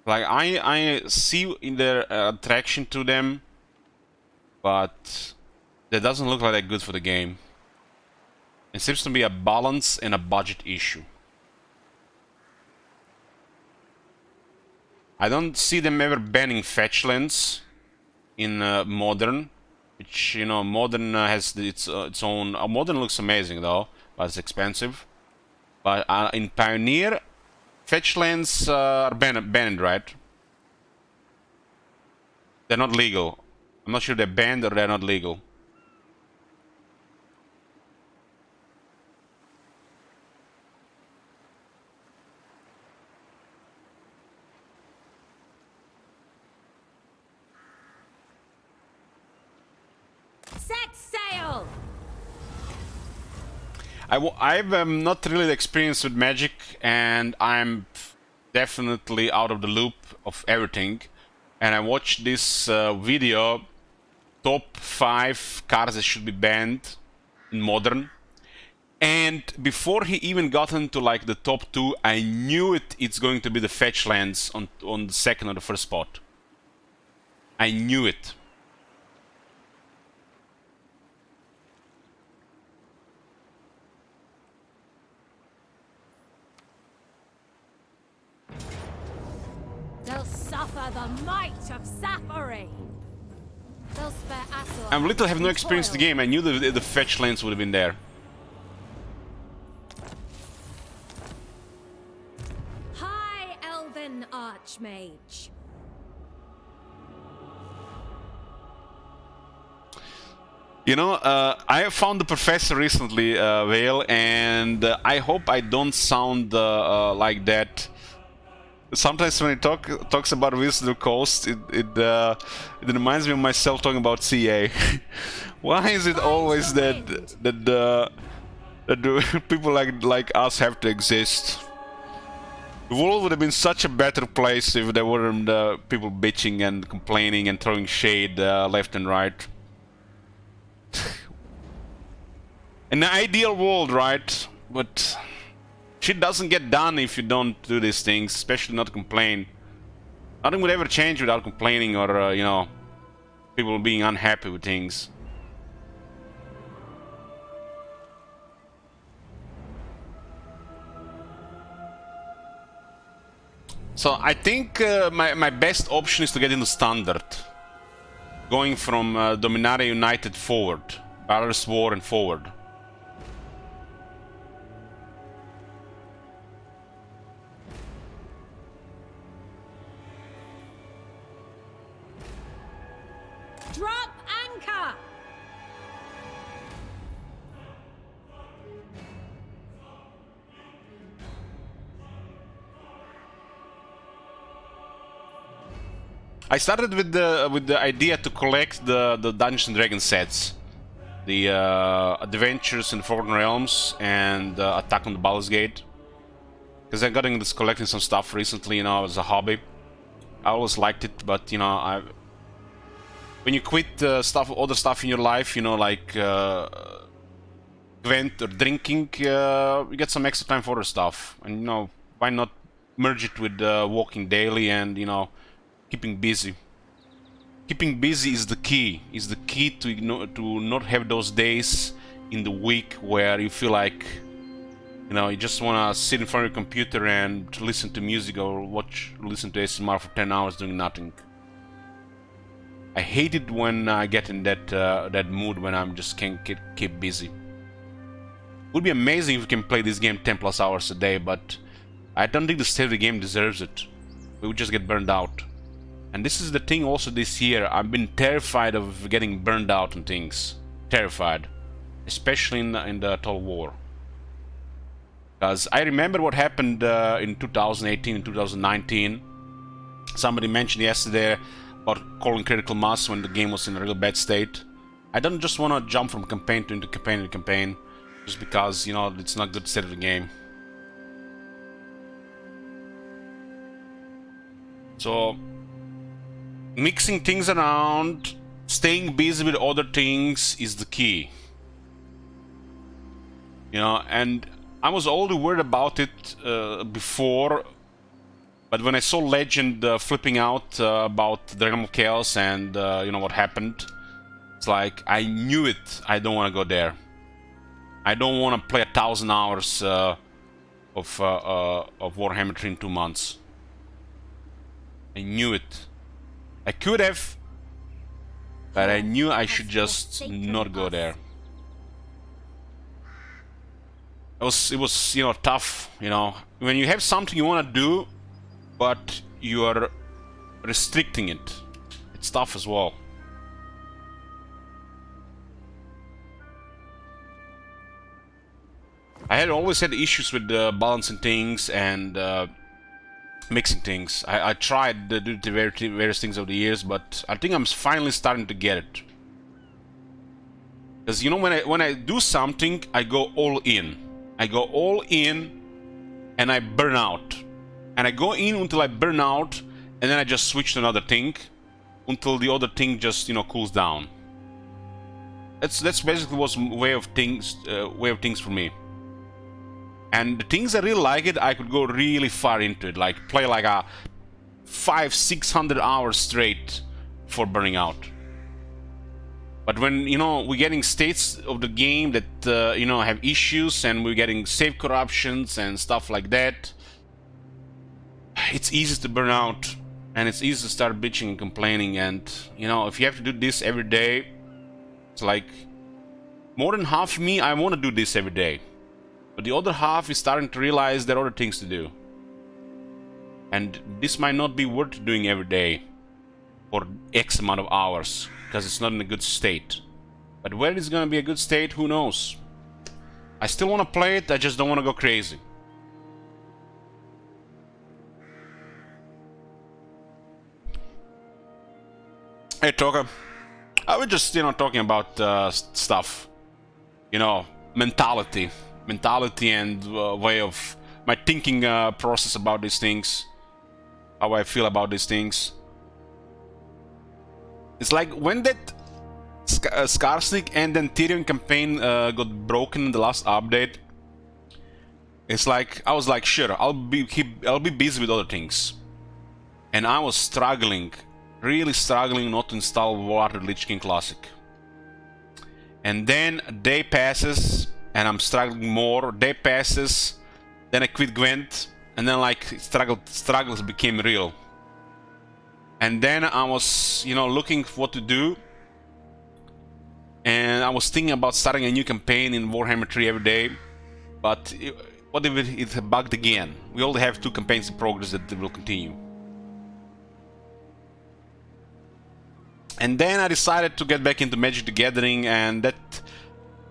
Like, I see in their attraction to them, but that doesn't look like that good for the game. It seems to be a balance and a budget issue. I don't see them ever banning fetch lands in Modern, which, you know, modern has its own. Modern looks amazing though, but it's expensive. But in Pioneer, fetch lands are banned, right? They're not legal. I'm not sure they're banned or they're not legal. Set sail! I've not really experienced with Magic, and I'm definitely out of the loop of everything. And I watched this video, top 5 cards that should be banned in Modern. And before he even got into like the top 2, I knew it's going to be the fetch lands on the second or the first spot. I knew it. They'll suffer the might of Sapphire. They'll spare Asor. I little have no and experience in the toil. game. I knew the fetch lands would have been there. High Elven Archmage. You know, I found the professor recently, Vale, and I hope I don't sound like that. Sometimes when he talks about Wizard of the Coast, it reminds me of myself talking about CA. Why is it always that the people like us have to exist? The world would have been such a better place if there weren't people bitching and complaining and throwing shade left and right. In the ideal world, right? But shit doesn't get done if you don't do these things, especially not complain. Nothing would ever change without complaining or, you know, people being unhappy with things. So I think my best option is to get into Standard. Going from Dominaria United forward. Battlers War and forward. Drop anchor! I started with the idea to collect the Dungeons and Dragons sets, the Adventures in the Forgotten Realms and Attack on the Baldur's Gate, because I got into this collecting some stuff recently, you know, as a hobby. I always liked it, but you know, when you quit other stuff in your life, you know, like Gwent or drinking, you get some extra time for other stuff, and you know, why not merge it with walking daily and, you know, keeping busy. Keeping busy is the key. Is the key to, you know, to not have those days in the week where you feel like, you know, you just want to sit in front of your computer and listen to music or listen to ASMR for 10 hours doing nothing. I hate it when I get in that mood when I'm just can't keep busy. It would be amazing if we can play this game 10 plus hours a day, but I don't think the state of the game deserves it. We would just get burned out. And this is the thing also this year. I've been terrified of getting burned out on things. Terrified. Especially in the Total War. Because I remember what happened in 2018 and 2019. Somebody mentioned yesterday about calling critical mass when the game was in a real bad state. I don't just want to jump from campaign to campaign just because, you know, it's not good state of the game. So mixing things around, staying busy with other things is the key. You know, and I was already worried about it before, but when I saw Legend flipping out about the Realm of Chaos and you know what happened, it's like I knew it. I don't want to go there. I don't want to play 1,000 hours of Warhammer 3 in 2 months. I knew it. I could have, but I knew I should just not go there. It was, you know, tough, you know, when you have something you want to do, but you are restricting it. It's tough as well. I had always had issues with balancing things and mixing things. I tried to do the various things over the years, but I think I'm finally starting to get it. Because, you know, when I do something, I go all in. I go all in and I burn out. And I go in until I burn out, and then I just switch to another thing until the other thing just, you know, cools down. That's basically what's way of things for me. And the things I really like it, I could go really far into it, like play like a 500-600 hours straight for burning out. But when, you know, we're getting states of the game that, you know, have issues, and we're getting save corruptions and stuff like that, it's easy to burn out, and it's easy to start bitching and complaining. And, you know, if you have to do this every day, it's like, more than half of me, I want to do this every day. But the other half is starting to realize there are other things to do. And this might not be worth doing every day for X amount of hours, because it's not in a good state. But whether it's gonna be a good state, who knows? I still want to play it, I just don't want to go crazy. Hey Toka, I was just, you know, talking about stuff, you know, mentality and way of my thinking process about these things, how I feel about these things. It's like when that Skarsnik and then Tyrion campaign got broken in the last update. It's like I was like, sure, I'll be busy with other things, and I was struggling, really struggling not to install Water Lich King Classic. And then a day passes, and I'm struggling more. Day passes, then I quit Gwent, and then like struggles became real. And then I was, you know, looking for what to do, and I was thinking about starting a new campaign in Warhammer 3 every day. But what if it bugged again? We only have 2 campaigns in progress that will continue. And then I decided to get back into Magic the Gathering, and that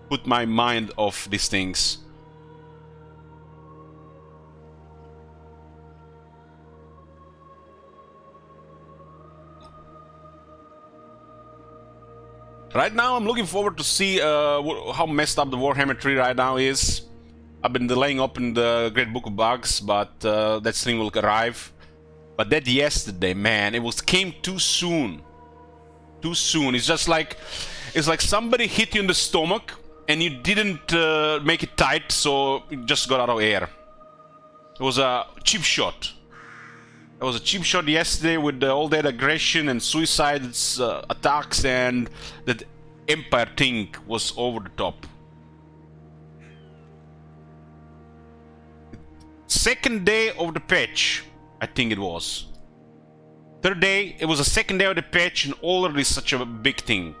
put my mind off these things. Right now I'm looking forward to see how messed up the Warhammer 3 right now is. I've been delaying open the Great Book of Bugs, but that stream will arrive. But that yesterday, man, came too soon. Too soon. It's just like, it's like somebody hit you in the stomach and you didn't make it tight, so it just got out of air. It was a cheap shot. It was a cheap shot yesterday with all that aggression and suicide attacks, and that Empire thing was over the top. Second day of the patch, I think it was. Third day, it was the second day of the patch, and already such a big thing.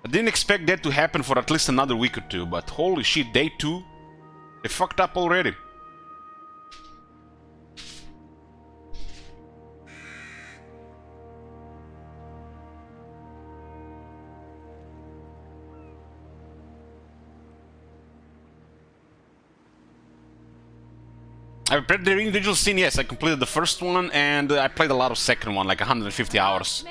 I didn't expect that to happen for at least another week or 2, but holy shit, day 2, they fucked up already. I've played the individual scene, yes, I completed the first one, and I played a lot of second one, like 150 hours.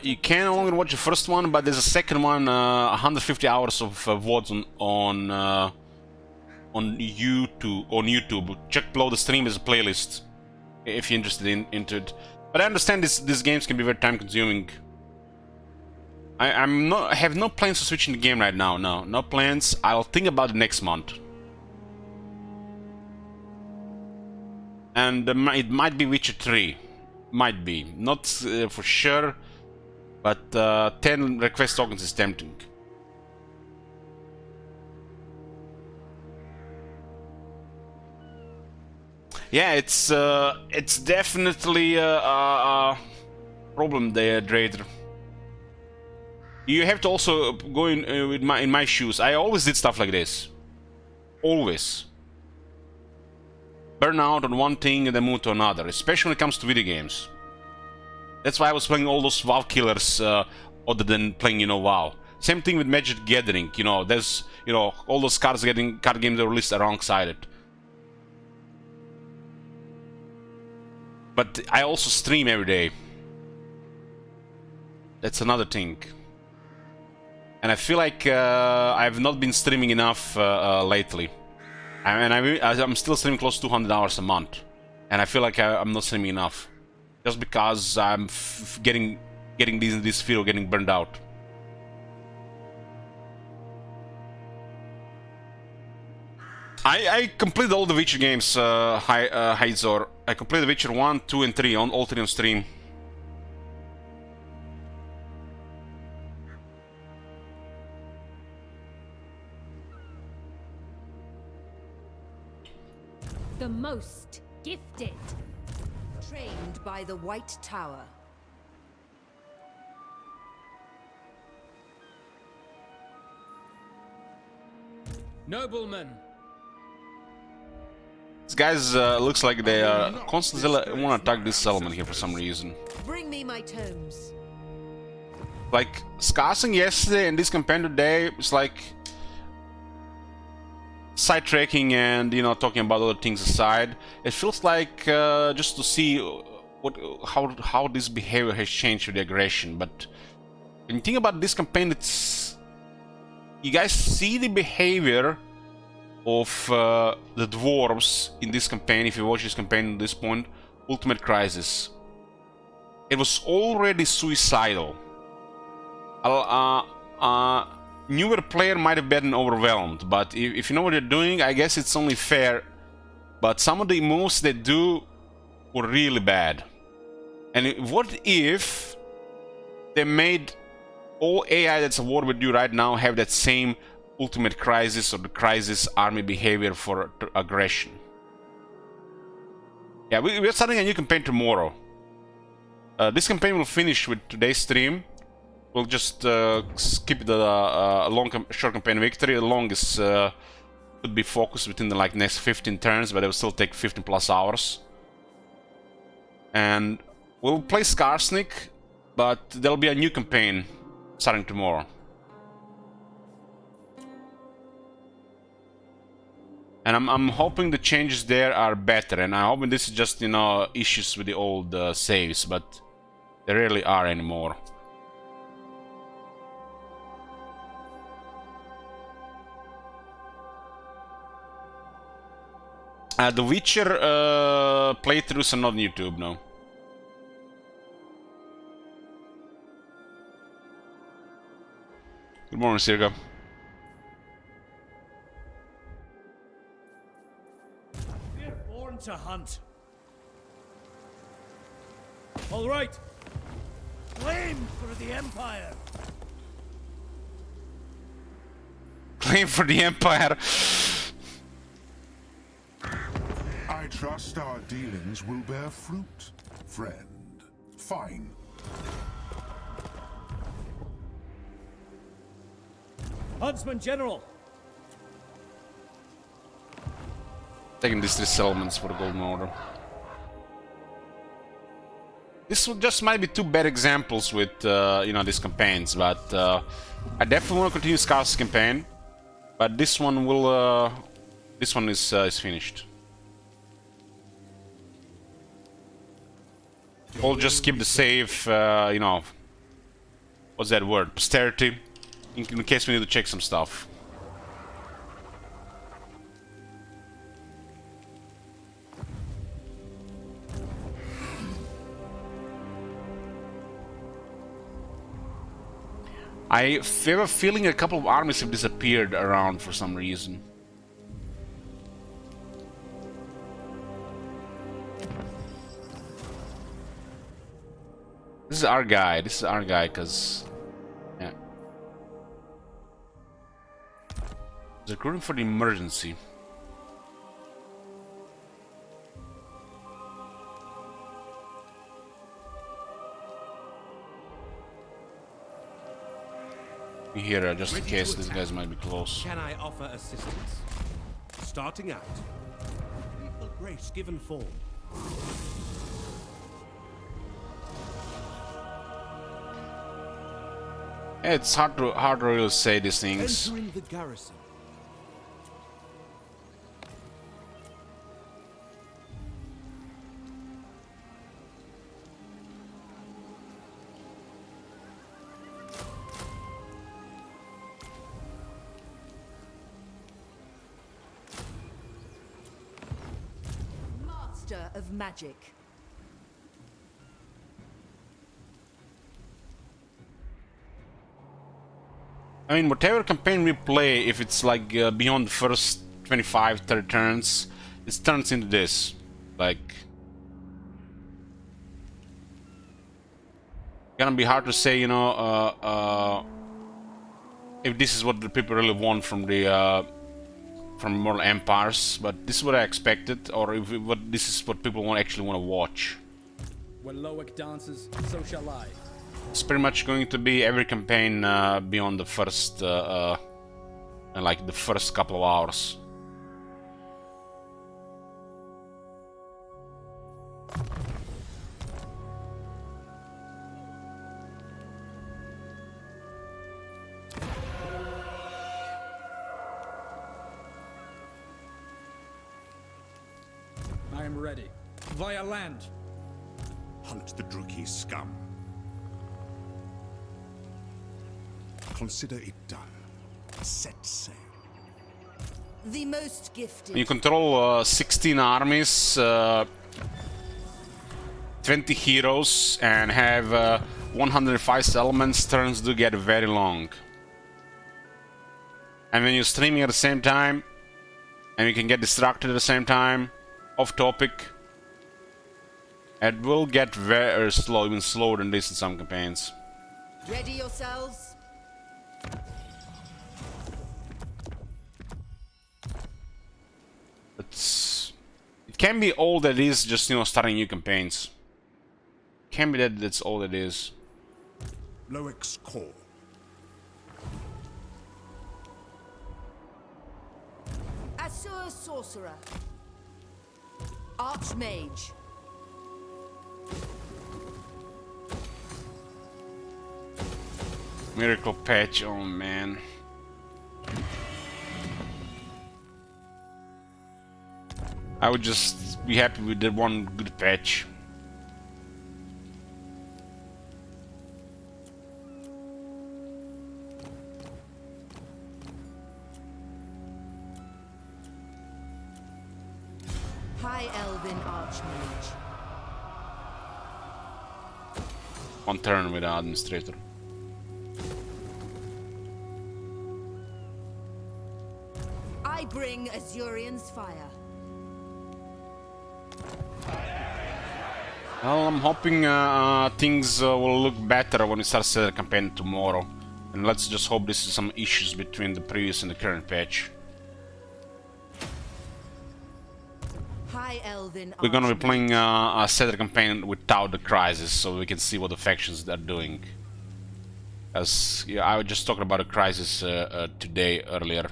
You can only watch the first one, but there's a second one, 150 hours of VODs on YouTube. Check below the stream as a playlist if you're interested into it. But I understand these games can be very time consuming. I have no plans to switch in the game right now. No plans. I'll think about it next month. And it might be Witcher 3. Might be. Not for sure. But 10 request tokens is tempting. Yeah, it's definitely a problem there, Drader. You have to also go in in my shoes. I always did stuff like this. Always. Burn out on one thing and then move to another, especially when it comes to video games. That's why I was playing all those WoW killers other than playing, you know, WoW. Same thing with Magic the Gathering, you know, there's, you know, all those card games that are released alongside it. But I also stream every day. That's another thing. And I feel like I've not been streaming enough lately. I'm still streaming close to 200 hours a month. And I feel like I'm not streaming enough. Just because I'm getting this fear of getting burned out. I completed all the Witcher games, Heidzor. I completed Witcher 1, 2 and 3 on all 3 on stream. The most gifted. Trained by the White Tower. Noblemen. These guys looks like they constantly want to attack this settlement here for some reason. Bring me my tomes. Like Skarsing yesterday and this campaign today, it's like sidetracking and, you know, talking about other things aside. It feels like just to see how this behavior has changed with the aggression. But when you think about this campaign, it's, you guys see the behavior of the dwarves in this campaign. If you watch this campaign at this point, Ultimate Crisis, it was already suicidal. Newer player might have been overwhelmed, but if you know what they're doing, I guess it's only fair. But some of the moves they do were really bad. And what if they made all AI that's at war with you right now have that same Ultimate Crisis or the Crisis army behavior for aggression? Yeah, we're starting a new campaign tomorrow. This campaign will finish with today's stream. We'll just skip the short campaign victory. The longest would be focused within the next 15 turns, but it will still take 15 plus hours. And we'll play Skarsnik, but there'll be a new campaign starting tomorrow. And I'm hoping the changes there are better, and I'm hoping this is just, you know, issues with the old saves, but there rarely are anymore. The Witcher playthroughs are not on YouTube, no. Good morning, Sirga. We're born to hunt. All right. Claim for the Empire. Claim for the Empire. I trust our dealings will bear fruit, friend. Fine. Huntsman General. Taking these 3 settlements for the Golden Order. This just might be 2 bad examples with, you know, these campaigns, but I definitely want to continue Scar's campaign. But this one will, this one is finished. I'll just keep the save, you know, what's that word? Posterity, in case we need to check some stuff. I have a feeling a couple of armies have disappeared around for some reason. This is our guy, because... yeah. He's recruiting for the emergency. here just in case these guys might be close. Can I offer assistance? Starting out. Equal grace given form. It's hard to really say these things. Entering the garrison. Master of magic. I mean, whatever campaign we play, if it's like beyond the first 25, 30 turns, it turns into this. Like, gonna be hard to say, you know, if this is what the people really want from the from Mortal Empires, but this is what I expected, or if what this is what people actually want to watch. When Loic dances, so shall I. It's pretty much going to be every campaign beyond the first, like the first couple of hours. I am ready. Via land. Hunt the Druki scum. Consider it done. Set sail. The most gifted. You control 16 armies, 20 heroes, and have 105 settlements. Turns do get very long. And when you're streaming at the same time, and you can get distracted at the same time, off topic, it will get very slow, even slower than this in some campaigns. Ready yourselves. It can be all that is, just, you know, starting new campaigns. Can be that that's all it is. Loic's core. Assur sorcerer. Archmage. Miracle patch, oh man. I would just be happy with that one good patch. High Elven Archmage. One turn with the administrator. I bring Azurian's fire. Well, I'm hoping things will look better when we start the campaign tomorrow. And let's just hope this is some issues between the previous and the current patch. High Elven We're gonna be Archmage. playing a Cedar campaign without the crisis, so we can see what the factions are doing. As yeah, I was just talking about a crisis today earlier,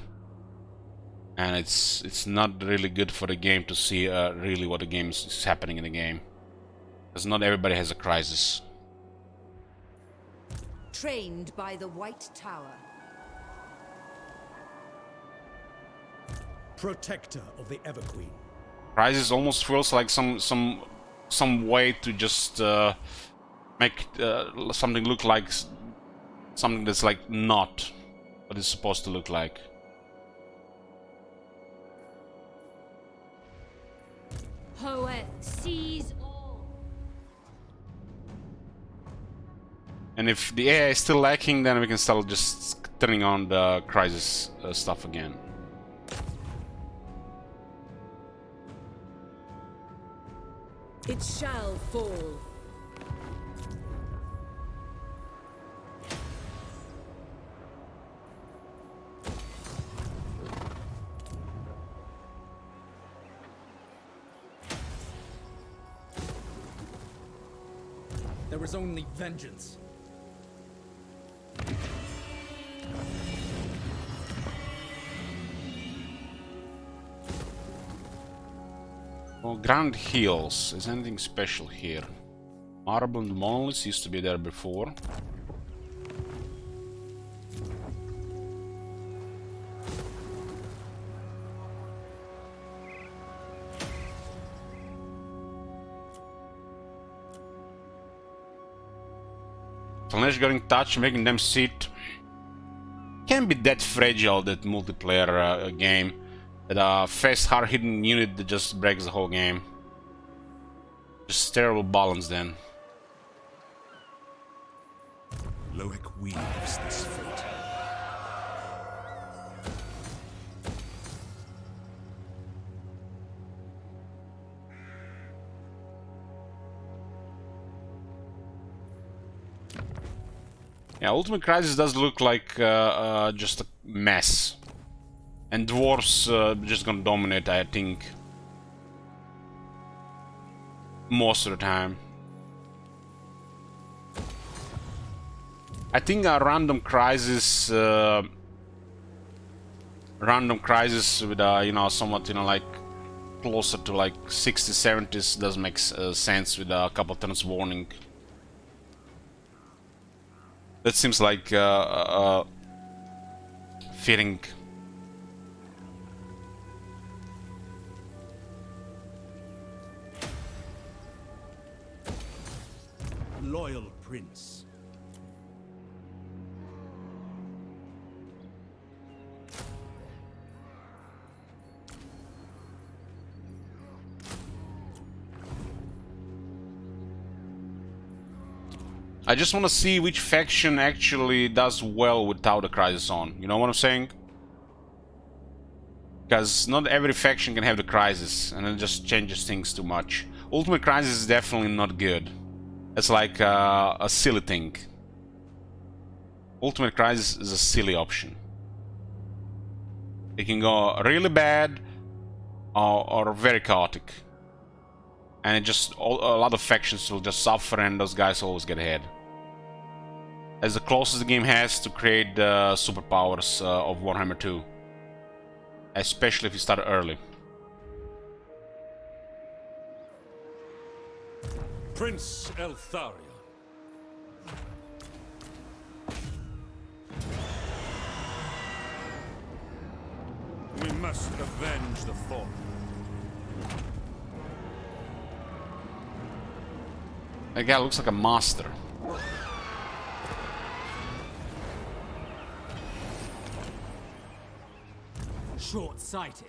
and it's not really good for the game to see really what the game is happening in the game, because not everybody has a crisis. Trained by the White Tower. Protector of the Everqueen. Crisis almost feels like some way to just make something look like something that's like not what it's supposed to look like. Poet sees all. And if the AI is still lacking, then we can start just turning on the crisis stuff again. It shall fall. There is only vengeance. Oh, Grand Hills. Is anything special here? Marble and monoliths used to be there before. Flash getting touch, making them sit. Can't be that fragile, that multiplayer game. That fast, hard-hitting unit that just breaks the whole game. Just terrible balance then. Loic weaves this fate. Yeah, Ultimate Crisis does look like just a mess. And dwarves just gonna dominate, I think. Most of the time. I think a random crisis with you know, somewhat, you know, like closer to like 60s, 70s does make sense with a couple turns warning. That seems like fitting. Loyal prince. I just want to see which faction actually does well without a crisis on. You know what I'm saying? Because not every faction can have the crisis, and it just changes things too much. Ultimate Crisis is definitely not good. It's like a silly thing. Ultimate Crisis is a silly option. It can go really bad or very chaotic. And it just, a lot of factions will just suffer and those guys always get ahead. As the closest the game has to create the superpowers of Warhammer 2. Especially if you start early. Prince Eltharion. We must avenge the fallen. That guy looks like a master. Short-sighted.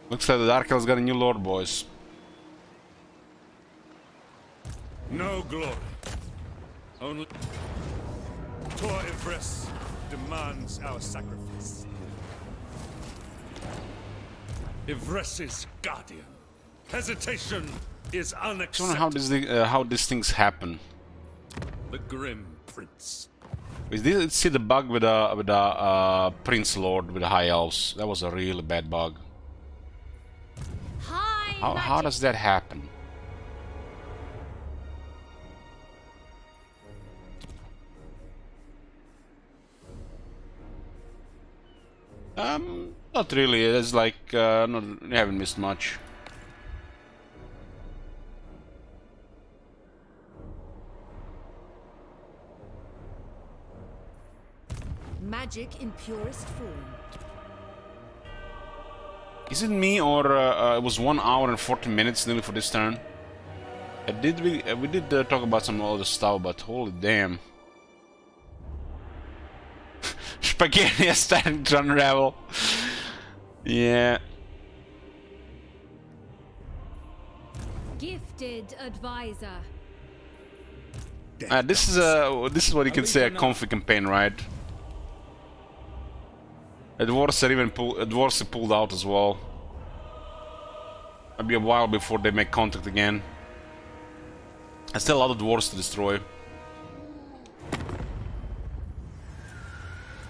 Looks like the Dark Elves got a new lord, boys. No glory. Only Tor Ivres demands our sacrifice. Ivres's guardian. Hesitation is I wonder unacceptable. how these things happen. The grim prince. We did see the bug with a Prince Lord with the High Elves. That was a really bad bug. How does that happen? Not really. It's like you haven't missed much. Magic in purest form. Is it me or it was 1 hour and 40 minutes nearly for this turn? We did talk about some other stuff, but holy damn. Spaghetti is starting to unravel. Yeah. Gifted advisor. This is what you can say a comfy campaign, right? Dwarves are even pulled out as well. Might be a while before they make contact again. There's still a lot of dwarves to destroy.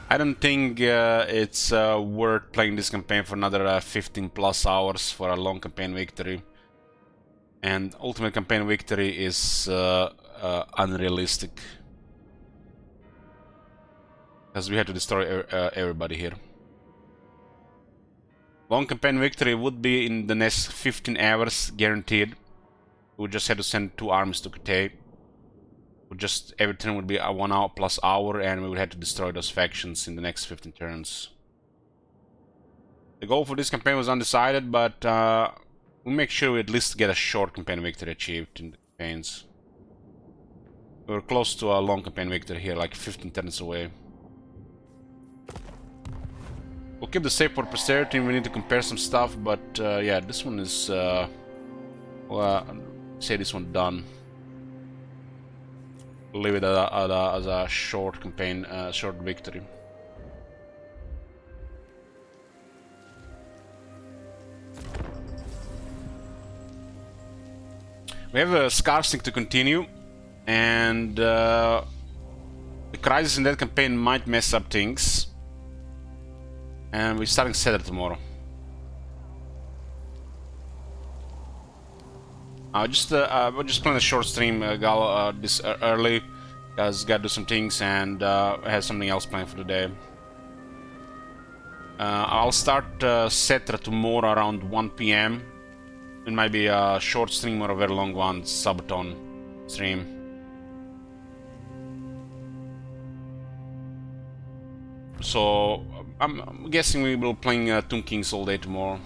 I don't think it's worth playing this campaign for another 15 plus hours for a long campaign victory. And ultimate campaign victory is unrealistic. because we had to destroy everybody here. Long campaign victory would be in the next 15 hours, guaranteed. We just had to send 2 armies to Eataine. Just every turn would be a 1 hour plus hour, and we would have to destroy those factions in the next 15 turns. The goal for this campaign was undecided, but we'll make sure we at least get a short campaign victory achieved in the campaigns. We were close to a long campaign victory here, like 15 turns away. We'll keep the save for posterity. We need to compare some stuff, but yeah, this one is well, say this one done. We'll leave it as a short campaign, short victory. We have a scarcity to continue, and the crisis in that campaign might mess up things. And we're starting Cedar tomorrow. We're just playing a short stream, this early, because gotta do some things, and I have something else planned for today. I'll start Cetra tomorrow around 1 PM. It might be a short stream or a very long one, subathon stream. So I'm guessing we will be playing Tomb Kings all day tomorrow.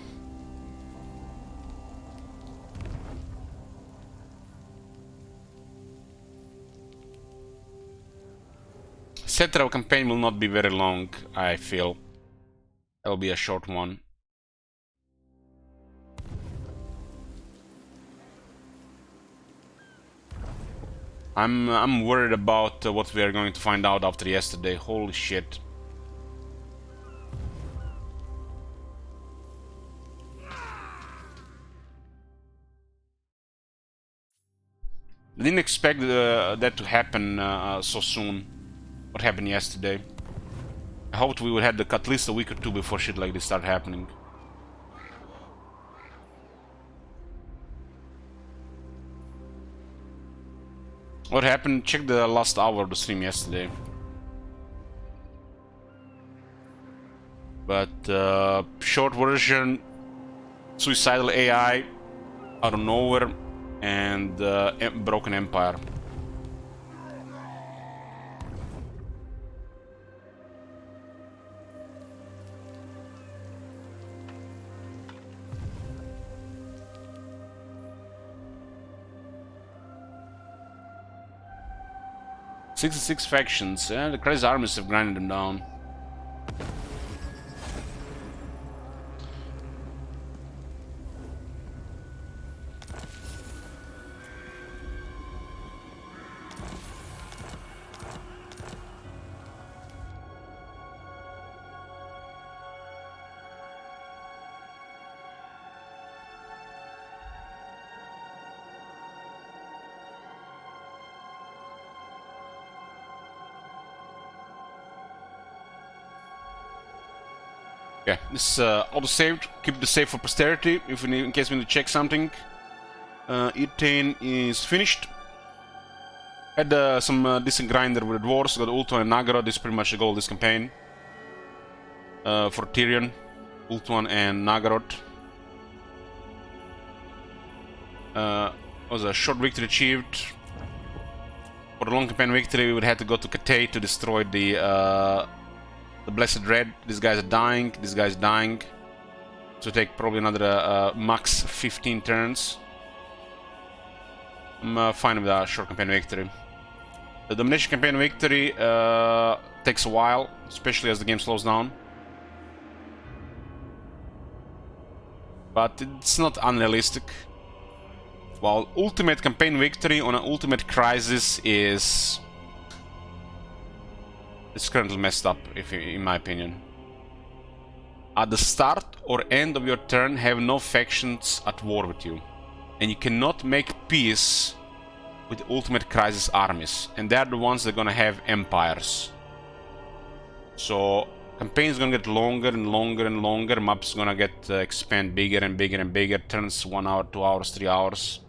Cetra campaign will not be very long, I feel. It'll be a short one. I'm worried about what we are going to find out after yesterday. Holy shit. I didn't expect that to happen so soon. What happened yesterday. I hoped we would have at least a week or two before shit like this started happening. What happened? Check the last hour of the stream yesterday. But short version, suicidal AI out of nowhere, and broken empire. "66 factions, and the crazy armies have grinded them down." Yeah, this auto-saved. Keep the save for posterity if we need, in case we need to check something. Eataine is finished. Had some decent grinder with the dwarves. Got Ultuan and Nagara. This is pretty much the goal of this campaign. For Tyrion, Ultuan and Nagarot. Was a short victory achieved. For the long campaign victory, we would have to go to Eataine to destroy the Blessed Red. These guys are dying. This guy's dying. So take probably another max 15 turns. I'm fine with a short campaign victory. The domination campaign victory takes a while, especially as the game slows down. But it's not unrealistic. While ultimate campaign victory on an ultimate crisis is... it's currently messed up, in my opinion. At the start or end of your turn, have no factions at war with you. And you cannot make peace with Ultimate Crisis armies. And they're the ones that are gonna have empires. So, campaign is gonna get longer and longer and longer. Maps gonna get expand bigger and bigger and bigger. Turns 1 hour, 2 hours, 3 hours.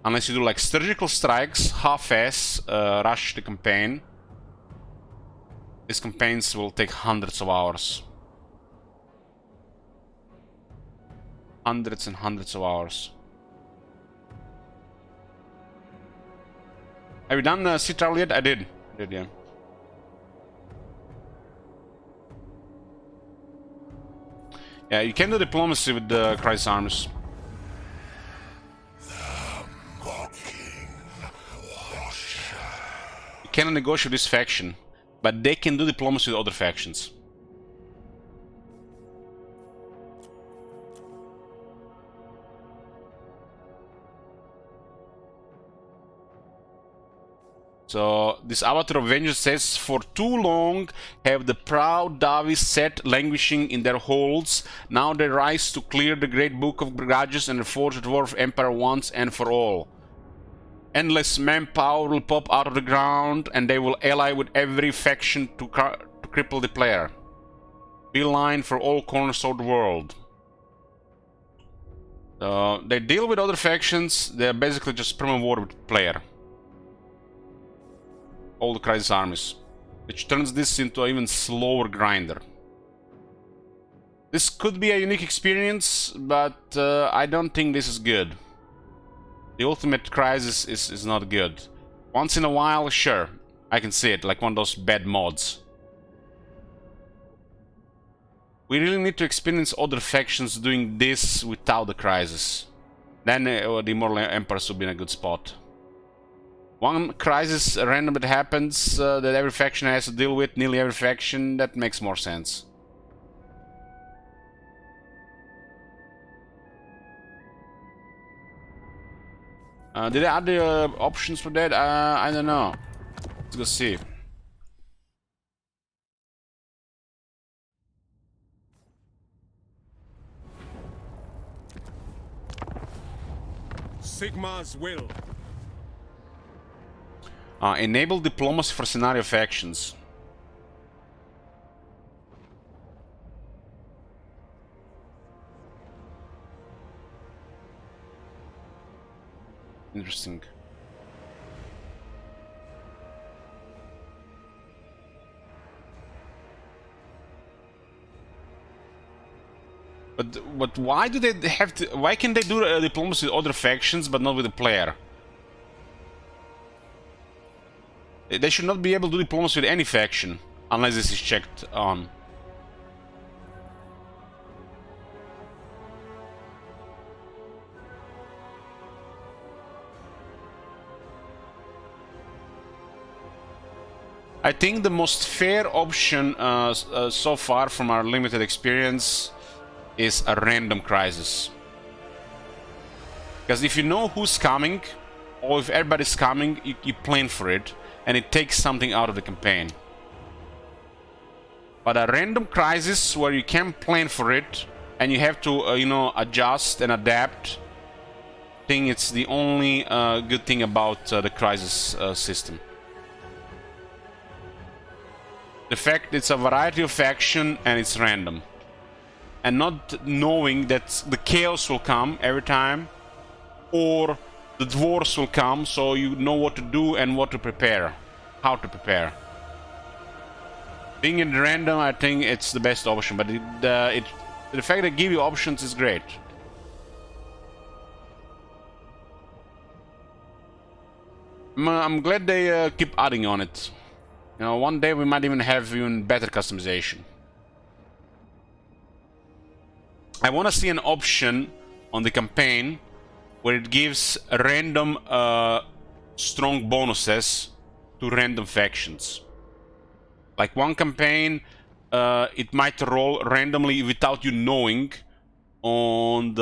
Unless you do like surgical strikes, half-ass, rush the campaign. These campaigns will take hundreds of hours. Hundreds and hundreds of hours. Have you done Sea Trial yet? I did. Yeah. Yeah, you can do diplomacy with the Crisis armies. You cannot negotiate with this faction, but they can do diplomacy with other factions. So, this Avatar of Vengeance says, for too long have the proud Davis sat languishing in their holds. Now they rise to clear the great book of grudges and forge the Dwarf Empire once and for all. Endless manpower will pop out of the ground, and they will ally with every faction to cripple the player. Beeline for all corners of the world. They deal with other factions, they're basically just perma war with the player. All the Crisis armies, which turns this into an even slower grinder. This could be a unique experience, but I don't think this is good. The Ultimate Crisis is not good. Once in a while, sure, I can see it, like one of those bad mods. We really need to experience other factions doing this without the Crisis. Then the Immortal Emperors will be in a good spot. One crisis random that happens that every faction has to deal with, nearly every faction, that makes more sense. Did they add the options for that? I don't know. Let's go see. Sigmar's will. Enable diplomacy for scenario factions. Interesting. But why do they have to? Why can they do diplomacy with other factions but not with the player? They should not be able to do diplomacy with any faction unless this is checked on. I think the most fair option so far from our limited experience is a random crisis. Because if you know who's coming, or if everybody's coming, you plan for it, and it takes something out of the campaign. But a random crisis where you can't plan for it, and you have to, you know, adjust and adapt, I think it's the only good thing about the crisis system. The fact it's a variety of faction and it's random. And not knowing that the chaos will come every time, or the dwarves will come, so you know what to do and what to prepare, how to prepare. Being in random, I think it's the best option, but the fact they give you options is great. I'm glad they keep adding on it. You know, one day we might even have even better customization. I want to see an option on the campaign where it gives random strong bonuses to random factions. Like one campaign, it might roll randomly without you knowing on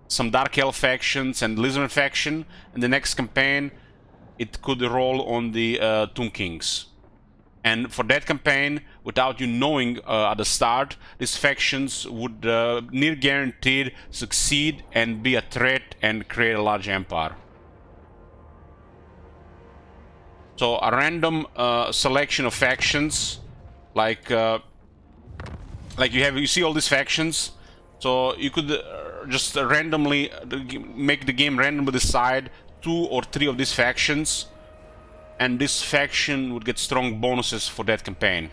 some Dark Elf factions and Lizard faction, and the next campaign it could roll on the Tomb Kings. And for that campaign, without you knowing at the start, these factions would near guaranteed succeed and be a threat and create a large empire. So a random selection of factions, like you see all these factions, so you could just randomly make the game randomly decide 2 or 3 of these factions and this faction would get strong bonuses for that campaign.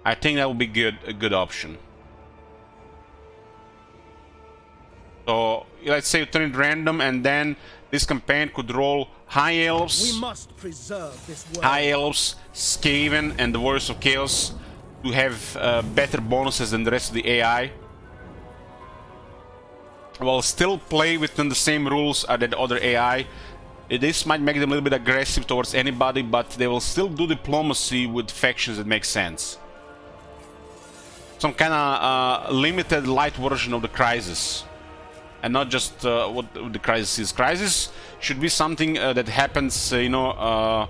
I think that would be a good option. So let's say you turn it random, and then this campaign could roll High Elves, We must preserve this world. High Elves, Skaven, and the Warriors of Chaos to have better bonuses than the rest of the AI. While still play within the same rules as the other AI. This might make them a little bit aggressive towards anybody, but they will still do diplomacy with factions that make sense. Some kind of limited light version of the Crisis. And not just what the Crisis is. Crisis should be something that happens, you know,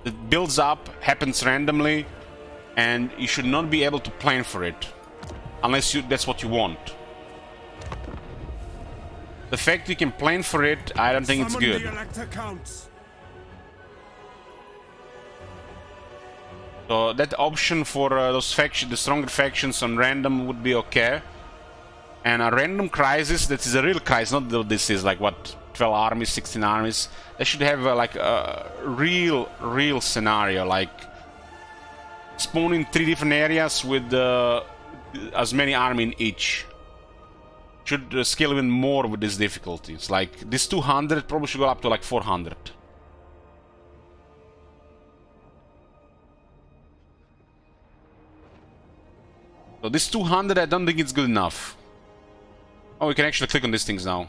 that builds up, happens randomly, and you should not be able to plan for it. Unless that's what you want. The fact you can plan for it, I don't think it's good. So that option for those factions, the stronger factions on random would be okay. And a random crisis, that is a real crisis, not that this is like what, 12 armies, 16 armies. They should have like a real scenario, like spawn in 3 different areas with as many army in each. Should scale even more with these difficulties. Like this 200 probably should go up to like 400. So this 200, I don't think it's good enough. Oh, we can actually click on these things now.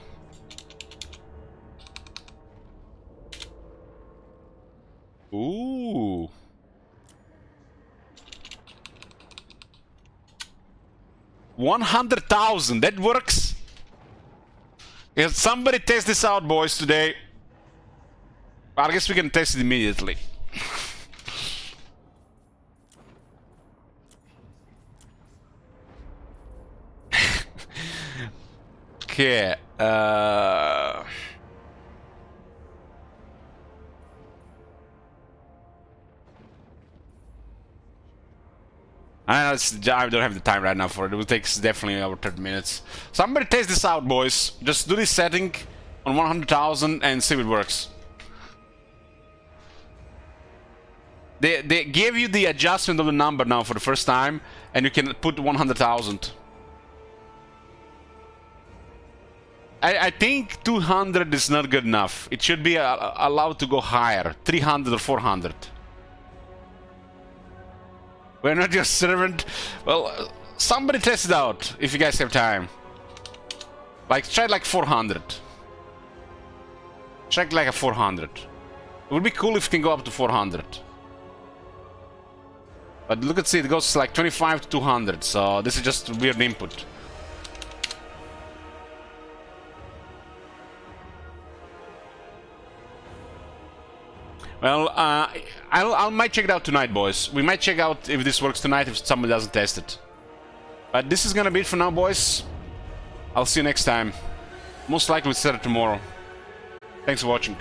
Ooh. $100,000, that works. If somebody test this out, boys, today. I guess we can test it immediately. Okay. I don't have the time right now for it. It will take definitely over 30 minutes. Somebody test this out, boys. Just do this setting on 100,000 and see if it works. They gave you the adjustment of the number now for the first time, and you can put 100,000. I think 200 is not good enough. It should be allowed to go higher, 300 or 400. We're not your servant. Well, somebody test it out if you guys have time. Like, try like 400. Check like a 400. It would be cool if you can go up to 400. But look at see, it goes like 25 to 200. So this is just weird input. Well, I might check it out tonight, boys. We might check out if this works tonight if somebody doesn't test it. But this is gonna be it for now, boys. I'll see you next time. Most likely we'll start it tomorrow. Thanks for watching.